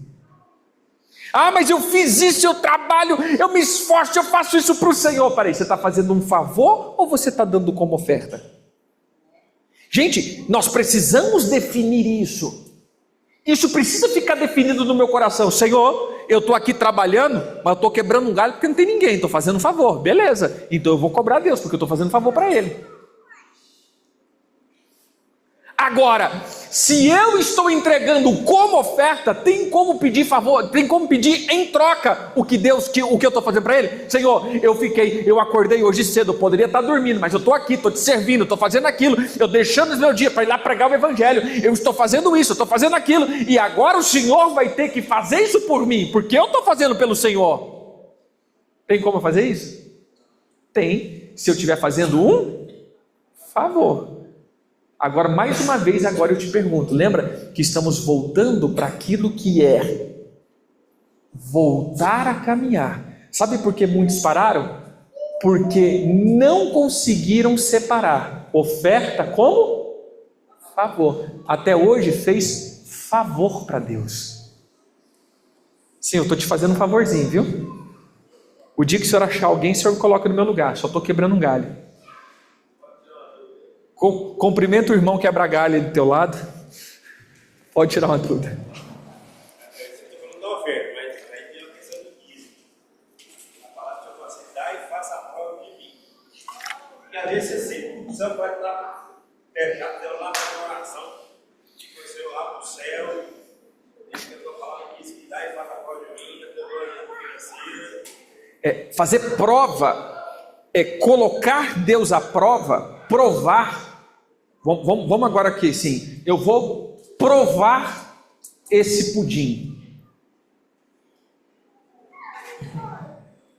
Ah, mas eu fiz isso, eu trabalho, eu me esforço, eu faço isso para o Senhor. Peraí, você está fazendo um favor ou você está dando como oferta? Gente, nós precisamos definir isso. Isso precisa ficar definido no meu coração. Senhor, eu estou aqui trabalhando, mas eu estou quebrando um galho porque não tem ninguém, estou fazendo um favor. Beleza, então eu vou cobrar Deus, porque eu estou fazendo um favor para Ele. Agora, se eu estou entregando como oferta, tem como pedir favor, tem como pedir em troca o que eu estou fazendo para Ele? Senhor, eu acordei hoje cedo, eu poderia estar dormindo, mas eu estou aqui, estou te servindo, estou fazendo aquilo, eu deixando o meu dia para ir lá pregar o Evangelho, eu estou fazendo isso, eu estou fazendo aquilo, e agora o Senhor vai ter que fazer isso por mim, porque eu estou fazendo pelo Senhor. Tem como fazer isso? Tem, se eu estiver fazendo um favor. Agora, mais uma vez, agora eu te pergunto, lembra que estamos voltando para aquilo que é voltar a caminhar. Sabe por que muitos pararam? Porque não conseguiram separar oferta como favor. Até hoje fez favor para Deus. Sim, eu estou te fazendo um favorzinho, viu? O dia que o senhor achar alguém, o senhor me coloca no meu lugar, só estou quebrando um galho. Cumprimenta o irmão quebra galho aí do teu lado. Pode tirar uma dúvida. Você está falando da oferta, mas aí tem a questão do dízimo. A palavra de você dá e faça a prova de mim. E às vezes você pode estar fechado lá para a oração, tipo você lá para o céu, deixa que eu estou falando disso, que dá e faça a prova de mim, eu estou olhando financeira. Fazer prova é colocar Deus à prova, provar. Vamos agora aqui, sim. Eu vou provar esse pudim.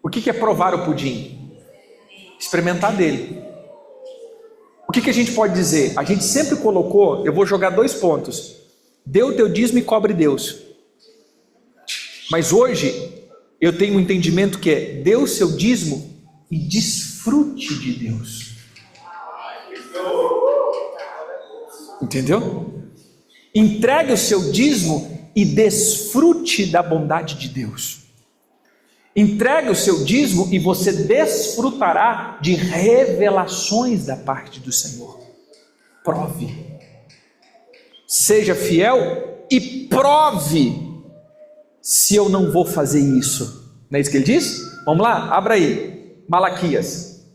O que é provar o pudim? Experimentar dele. O que a gente pode dizer? A gente sempre colocou, eu vou jogar 2 pontos. Dê o teu dízimo e cobre Deus. Mas hoje, eu tenho um entendimento que é, dê o seu dízimo e desfrute de Deus. Entendeu? Entregue o seu dízimo e desfrute da bondade de Deus. Entregue o seu dízimo e você desfrutará de revelações da parte do Senhor. Prove. Seja fiel e prove se eu não vou fazer isso. Não é isso que ele diz? Vamos lá, abra aí. Malaquias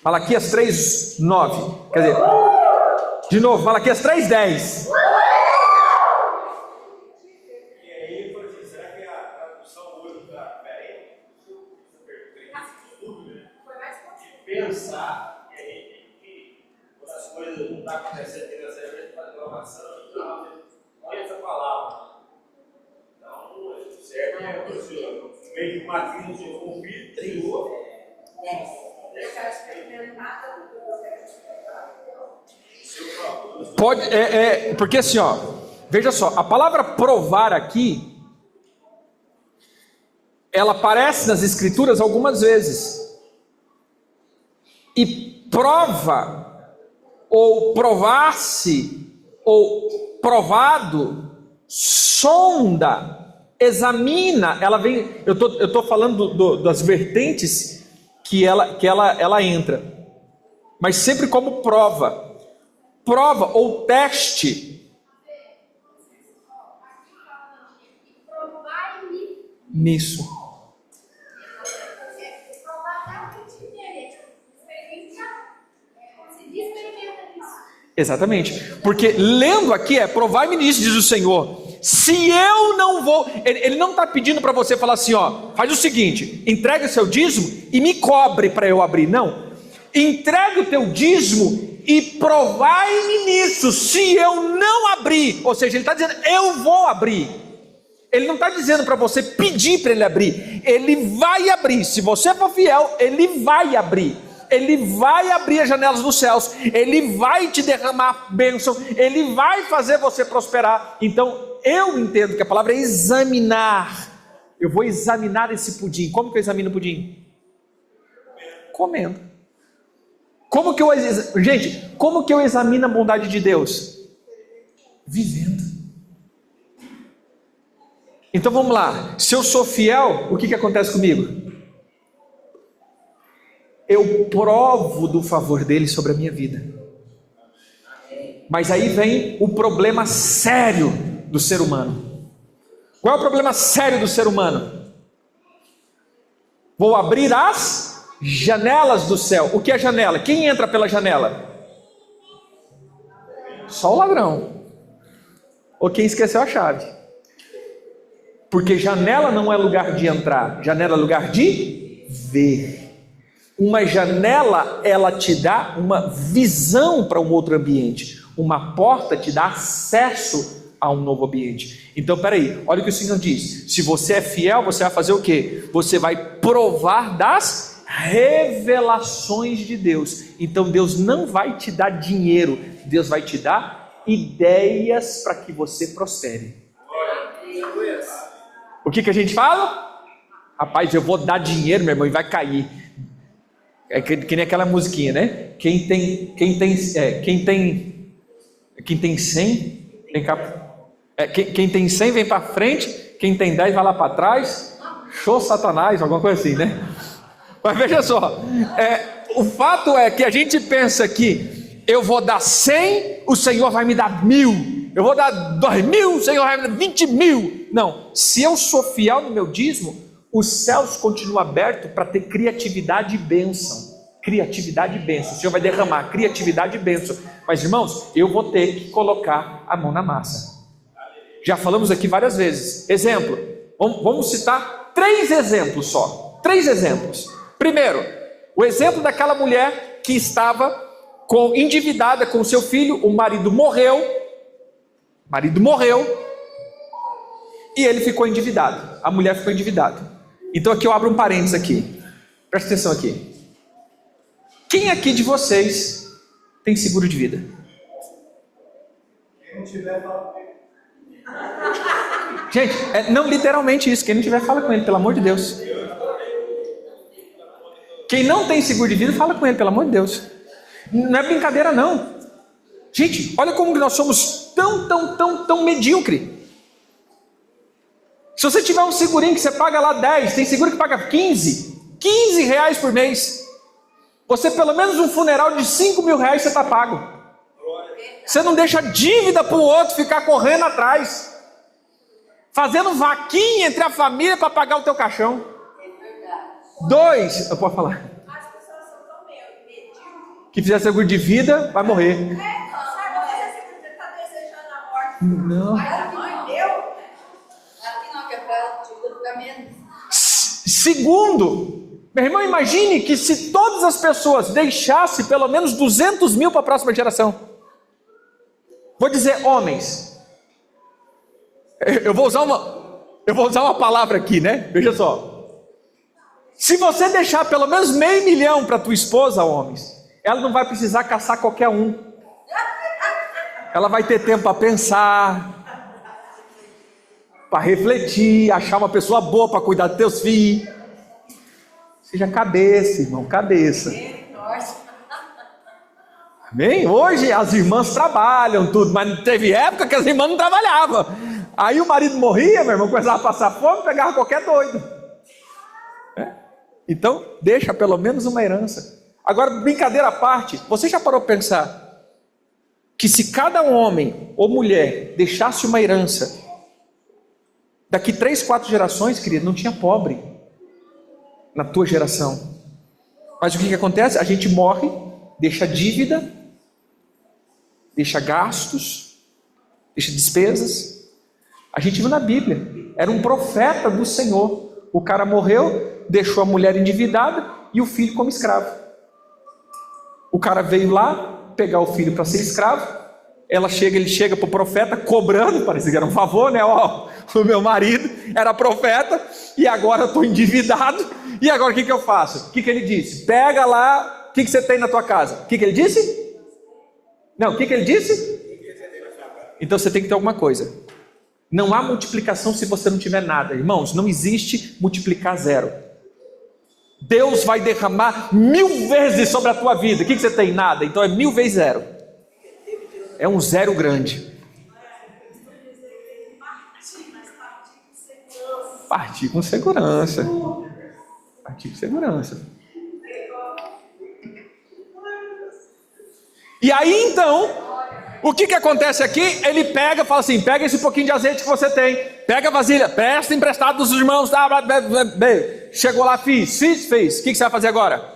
3:9. Quer dizer, de novo, Malaquias 3:10. E aí, por exemplo, será que a tradução hoje está diferente? De pensar, e aí tem que, quando as coisas não estão acontecendo financeiramente, fazer uma ação, então, olha essa palavra. Então, certo, né? No meio de uma crise, eu ouvi, triou. Pode, porque assim, ó, veja só, a palavra provar aqui, ela aparece nas escrituras algumas vezes, e prova, ou provar-se, ou provado, sonda, examina, ela vem, eu estou falando das vertentes que ela entra, mas sempre como prova ou teste nisso. Exatamente, porque lendo aqui provai-me nisso, diz o Senhor. Se eu não vou, ele não está pedindo para você falar assim, ó, faz o seguinte, entrega o seu dízimo e me cobre para eu abrir. Não, entrega o teu dízimo e provai-me nisso, se eu não abrir. Ou seja, ele está dizendo, eu vou abrir. Ele não está dizendo para você pedir para ele abrir. Ele vai abrir. Se você for fiel, ele vai abrir. Ele vai abrir as janelas dos céus. Ele vai te derramar bênção. Ele vai fazer você prosperar. Então, eu entendo que a palavra é examinar. Eu vou examinar esse pudim. Como que eu examino o pudim? Comendo. Como que eu examino a bondade de Deus? Vivendo. Então vamos lá. Se eu sou fiel, o que acontece comigo? Eu provo do favor dele sobre a minha vida. Mas aí vem o problema sério do ser humano. Qual é o problema sério do ser humano? Vou abrir as janelas do céu. O que é janela? Quem entra pela janela? Só o ladrão. Ou quem esqueceu a chave. Porque janela não é lugar de entrar. Janela é lugar de ver. Uma janela, ela te dá uma visão para um outro ambiente. Uma porta te dá acesso a um novo ambiente. Então, peraí, olha o que o Senhor diz. Se você é fiel, você vai fazer o quê? Você vai provar das revelações de Deus. Então, Deus não vai te dar dinheiro. Deus vai te dar ideias para que você prospere. O que a gente fala? Rapaz, eu vou dar dinheiro, meu irmão, e vai cair. É que nem aquela musiquinha, né? Quem tem 100 vem cá. Quem tem 100 vem para frente, quem tem 10 vai lá para trás. Show Satanás, alguma coisa assim, né? Mas veja só, o fato é que a gente pensa que eu vou dar 100, o Senhor vai me dar 1000. Eu vou dar 2.000, o Senhor vai me dar 20.000. Não, se eu sou fiel no meu dízimo, os céus continuam abertos para ter criatividade e bênção. Criatividade e bênção. O Senhor vai derramar criatividade e bênção. Mas irmãos, eu vou ter que colocar a mão na massa. Já falamos aqui várias vezes. Exemplo, vamos citar 3 exemplos só. 3 exemplos. Primeiro, o exemplo daquela mulher que estava endividada com seu filho. O marido morreu. E ele ficou endividado. A mulher ficou endividada. Então aqui eu abro um parênteses aqui. Presta atenção aqui. Quem aqui de vocês tem seguro de vida? Quem não tiver, fala. Gente, não literalmente isso. Quem não tiver, fala com ele, pelo amor de Deus. Quem não tem seguro de vida, fala com ele, pelo amor de Deus. Não é brincadeira não. Gente, olha como nós somos tão medíocre. Se você tiver um segurinho que você paga lá 10, tem seguro que paga 15 reais por mês. Você pelo menos um funeral de 5 mil reais você está pago. Você não deixa dívida para o outro ficar correndo atrás, fazendo vaquinha entre a família para pagar o teu caixão. 2, eu posso falar. As pessoas são tão medíocres. Que fizer seguro de vida, vai morrer. Você está desejando a morte. Não. Mas a mãe deu. Aqui não, que é para ficar menos. Segundo, meu irmão, imagine que se todas as pessoas deixassem pelo menos 200 mil para a próxima geração. Vou dizer homens. Eu vou usar uma palavra aqui, né? Veja só. Se você deixar pelo menos $500 mil para tua esposa, homens, ela não vai precisar caçar qualquer um. Ela vai ter tempo para pensar, para refletir, achar uma pessoa boa para cuidar dos teus filhos. Seja cabeça, irmão, cabeça. Amém? Hoje as irmãs trabalham tudo, mas teve época que as irmãs não trabalhavam. Aí o marido morria, meu irmão, começava a passar fome, pegava qualquer doido. Então, deixa pelo menos uma herança. Agora, brincadeira à parte, você já parou para pensar que se cada homem ou mulher deixasse uma herança, daqui 3, 4 gerações, querido, não tinha pobre na tua geração. Mas o que acontece? A gente morre, deixa dívida, deixa gastos, deixa despesas. A gente viu na Bíblia, era um profeta do Senhor. O cara morreu, deixou a mulher endividada e o filho como escravo. O cara veio lá pegar o filho para ser escravo, Ele chega para o profeta cobrando, parecia que era um favor, né? Ó, o meu marido era profeta e agora eu estou endividado. E agora o que eu faço? O que ele disse? Pega lá, o que você tem na tua casa? O que ele disse? Não, o que ele disse? Então você tem que ter alguma coisa. Não há multiplicação se você não tiver nada. Irmãos, não existe multiplicar zero. Deus vai derramar 1000 vezes sobre a tua vida. O que você tem? Nada. Então é 1000 vezes zero. É um zero grande. Partir com segurança. Partir com segurança. E aí então, o que acontece aqui? Ele pega, fala assim: pega esse pouquinho de azeite que você tem, pega a vasilha, presta emprestado dos irmãos, chegou lá, fez. O que você vai fazer agora?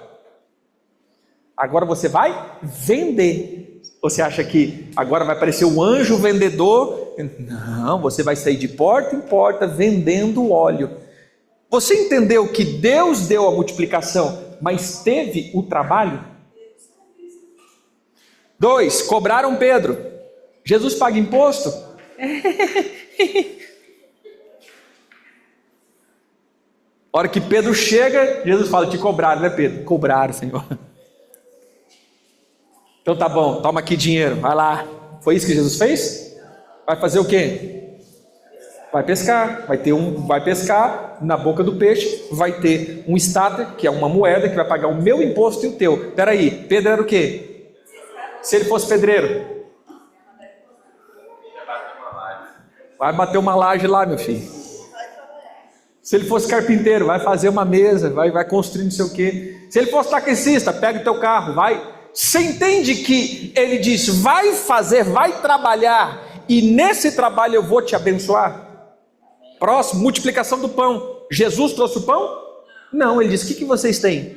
Agora você vai vender. Você acha que agora vai aparecer o anjo vendedor? Não, você vai sair de porta em porta vendendo óleo. Você entendeu que Deus deu a multiplicação, mas teve o trabalho? 2, cobraram Pedro. Jesus paga imposto? A hora que Pedro chega, Jesus fala: te cobraram, né, Pedro? Cobraram, Senhor. Então tá bom, toma aqui dinheiro, vai lá. Foi isso que Jesus fez? Vai fazer o quê? Vai pescar, vai pescar na boca do peixe, vai ter um estáter, que é uma moeda, que vai pagar o meu imposto e o teu. Peraí, Pedro era o quê? Se ele fosse pedreiro, vai bater uma laje lá, meu filho. Se ele fosse carpinteiro, vai fazer uma mesa, vai construir não sei o quê. Se ele fosse taxista, pega o teu carro, vai. Você entende que ele diz: vai fazer, vai trabalhar, e nesse trabalho eu vou te abençoar? Próximo, multiplicação do pão. Jesus trouxe o pão? Não, ele disse: o que vocês têm?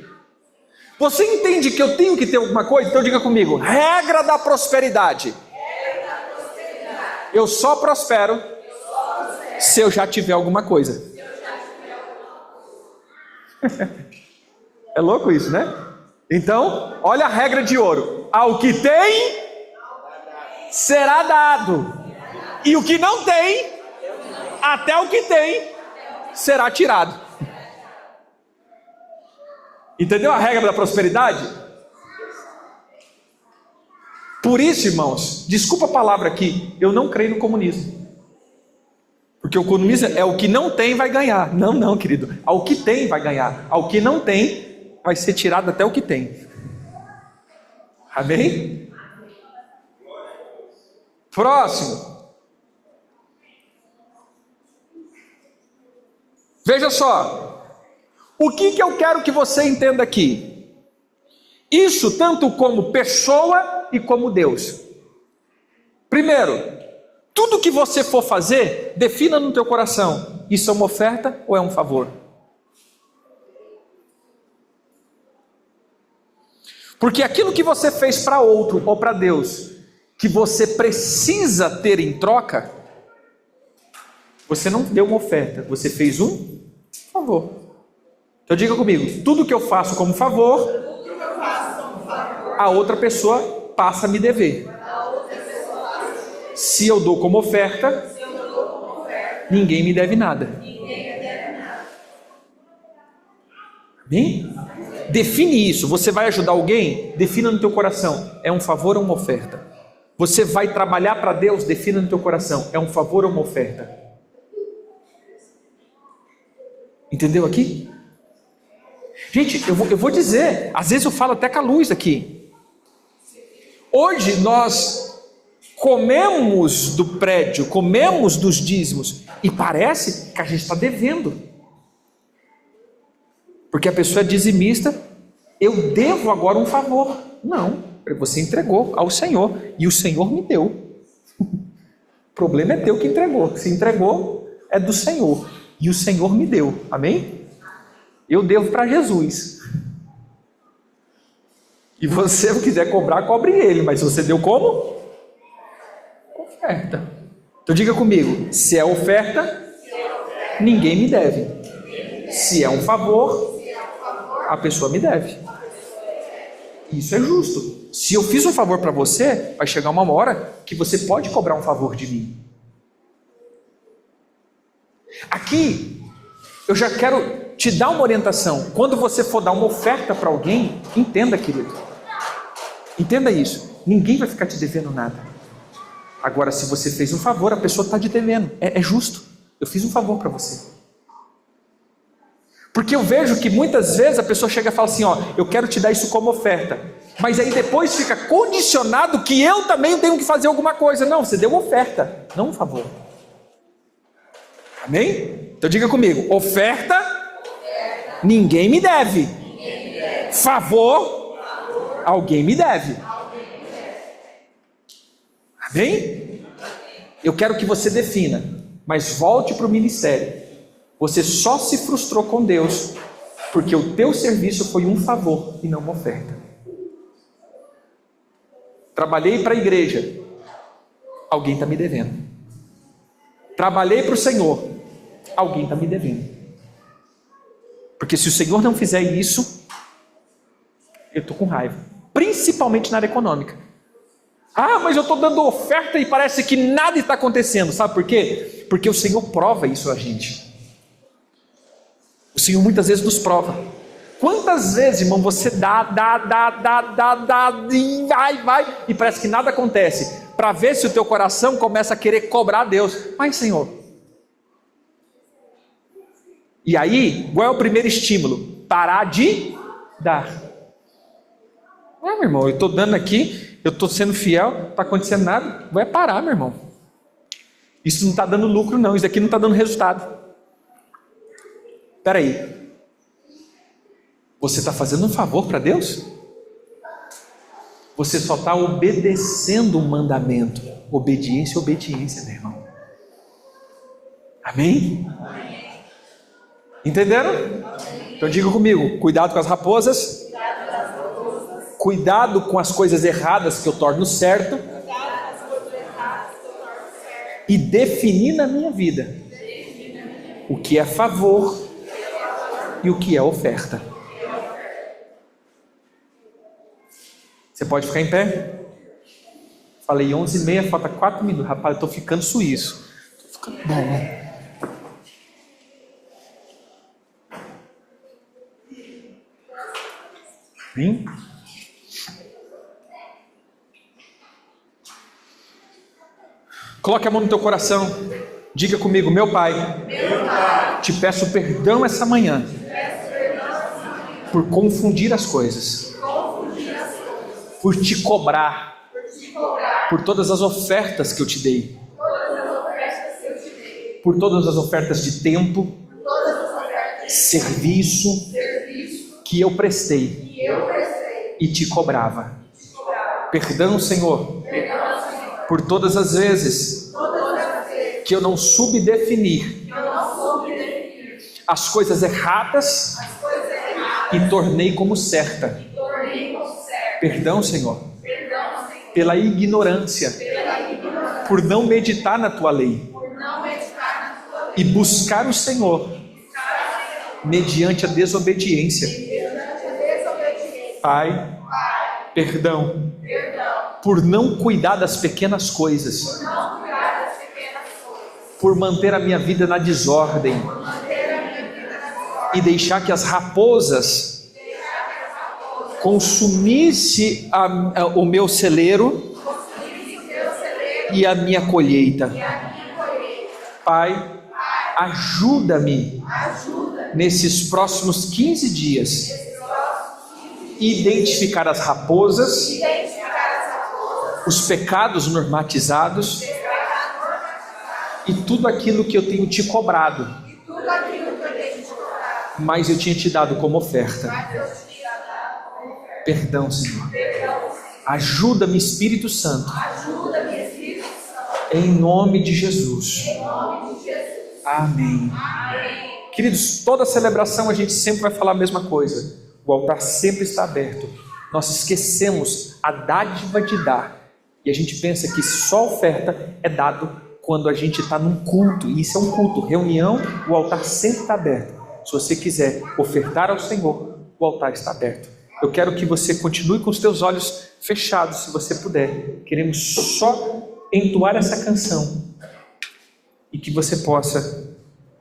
Você entende que eu tenho que ter alguma coisa? Então diga comigo: regra da prosperidade. Eu só prospero se eu já tiver alguma coisa. É louco isso, né? Então, olha a regra de ouro: ao que tem, será dado, e o que não tem, até o que tem, será tirado. Entendeu a regra da prosperidade? Por isso, irmãos, desculpa a palavra aqui, eu não creio no comunismo. Porque o comunismo é o que não tem vai ganhar. Não, querido. Ao que tem vai ganhar. Ao que não tem vai ser tirado até o que tem. Amém? Próximo. Veja só. O que eu quero que você entenda aqui? Isso tanto como pessoa e como Deus. Primeiro, tudo que você for fazer, defina no teu coração: isso é uma oferta ou é um favor? Porque aquilo que você fez para outro ou para Deus, que você precisa ter em troca, você não deu uma oferta, você fez um favor. Então diga comigo: tudo que eu faço como favor, a outra pessoa passa a me dever. Se eu dou como oferta, ninguém me deve nada. Amém? Define isso. Você vai ajudar alguém? Defina no teu coração: é um favor ou uma oferta? Você vai trabalhar para Deus? Defina no teu coração: é um favor ou uma oferta? Entendeu aqui? Gente, eu vou dizer, às vezes eu falo até com a luz aqui. Hoje nós comemos do prédio, comemos dos dízimos, e parece que a gente está devendo. Porque a pessoa é dizimista: eu devo agora um favor. Não, você entregou ao Senhor, e o Senhor me deu. O problema é teu que entregou. Se entregou, é do Senhor, e o Senhor me deu. Amém? Eu devo para Jesus. E você, se quiser cobrar, cobre ele. Mas você deu como? Oferta. Então diga comigo: se é oferta, ninguém me deve. Se é um favor, a pessoa me deve. Isso é justo. Se eu fiz um favor para você, vai chegar uma hora que você pode cobrar um favor de mim. Aqui, eu já quero te dar uma orientação. Quando você for dar uma oferta para alguém, entenda, querido. Entenda isso. Ninguém vai ficar te devendo nada. Agora, se você fez um favor, a pessoa está te devendo. É justo. Eu fiz um favor para você. Porque eu vejo que muitas vezes a pessoa chega e fala assim, ó, eu quero te dar isso como oferta. Mas aí depois fica condicionado que eu também tenho que fazer alguma coisa. Não, você deu uma oferta, não um favor. Amém? Então diga comigo, oferta, ninguém me deve. Favor, alguém me deve. Amém? Eu quero que você defina, mas volte para o ministério. Você só se frustrou com Deus porque o teu serviço foi um favor e não uma oferta. Trabalhei para a igreja, alguém está me devendo. Trabalhei para o Senhor, alguém está me devendo. Porque se o Senhor não fizer isso, eu estou com raiva. Principalmente na área econômica. Ah, mas eu estou dando oferta e parece que nada está acontecendo. Sabe por quê? Porque o Senhor prova isso a gente. O Senhor muitas vezes nos prova. Quantas vezes, irmão, você dá, e vai, e parece que nada acontece, para ver se o teu coração começa a querer cobrar a Deus. Mas, Senhor. E aí, qual é o primeiro estímulo? Parar de dar. Meu irmão, eu estou dando aqui, eu estou sendo fiel, não está acontecendo nada, vai parar, meu irmão. Isso não está dando lucro não, isso aqui não está dando resultado. Espera aí, você está fazendo um favor para Deus? Você só está obedecendo um mandamento. Obediência, obediência, meu irmão. Amém? Entenderam? Então diga comigo, cuidado com as raposas. Cuidado com as coisas erradas que eu torno certo. E definir na minha vida o que é favor e o que é oferta. Você pode ficar em pé? Falei 11h30, falta 4 minutos. Rapaz, eu estou ficando suíço. Estou ficando bom, né? Vem. Coloque a mão no teu coração. Diga comigo, meu Pai, te peço perdão essa manhã por confundir as coisas, por te cobrar, por todas as ofertas que eu te dei, por todas as ofertas de tempo, serviço que eu prestei e te cobrava. Perdão, Senhor, por todas as vezes que eu não soube definir as coisas erradas e tornei como certa. Perdão, Senhor, pela ignorância, por não meditar na tua lei e buscar o Senhor mediante a desobediência. Pai, perdão por não cuidar das pequenas coisas, por manter a minha vida na desordem e deixar que as raposas consumissem o meu celeiro e a minha colheita. Pai, ajuda-me nesses próximos 15 dias identificar as raposas, os pecados normatizados e tudo aquilo que eu tenho te cobrado, mas eu tinha te dado como oferta. Perdão, Senhor. Ajuda-me, Espírito Santo. Em nome de Jesus. Amém. Queridos, toda celebração a gente sempre vai falar a mesma coisa. O altar sempre está aberto. Nós esquecemos a dádiva de dar. E a gente pensa que só oferta é dado quando a gente está num culto. E isso é um culto. Reunião, o altar sempre está aberto. Se você quiser ofertar ao Senhor, o altar está aberto. Eu quero que você continue com os teus olhos fechados, se você puder. Queremos só entoar essa canção e que você possa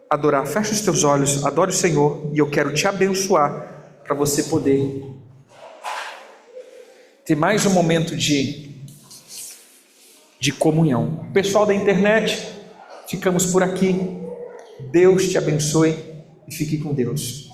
adorar. Fecha os teus olhos, adore o Senhor, e eu quero te abençoar para você poder ter mais um momento de comunhão. Pessoal da internet, ficamos por aqui. Deus te abençoe e fique com Deus.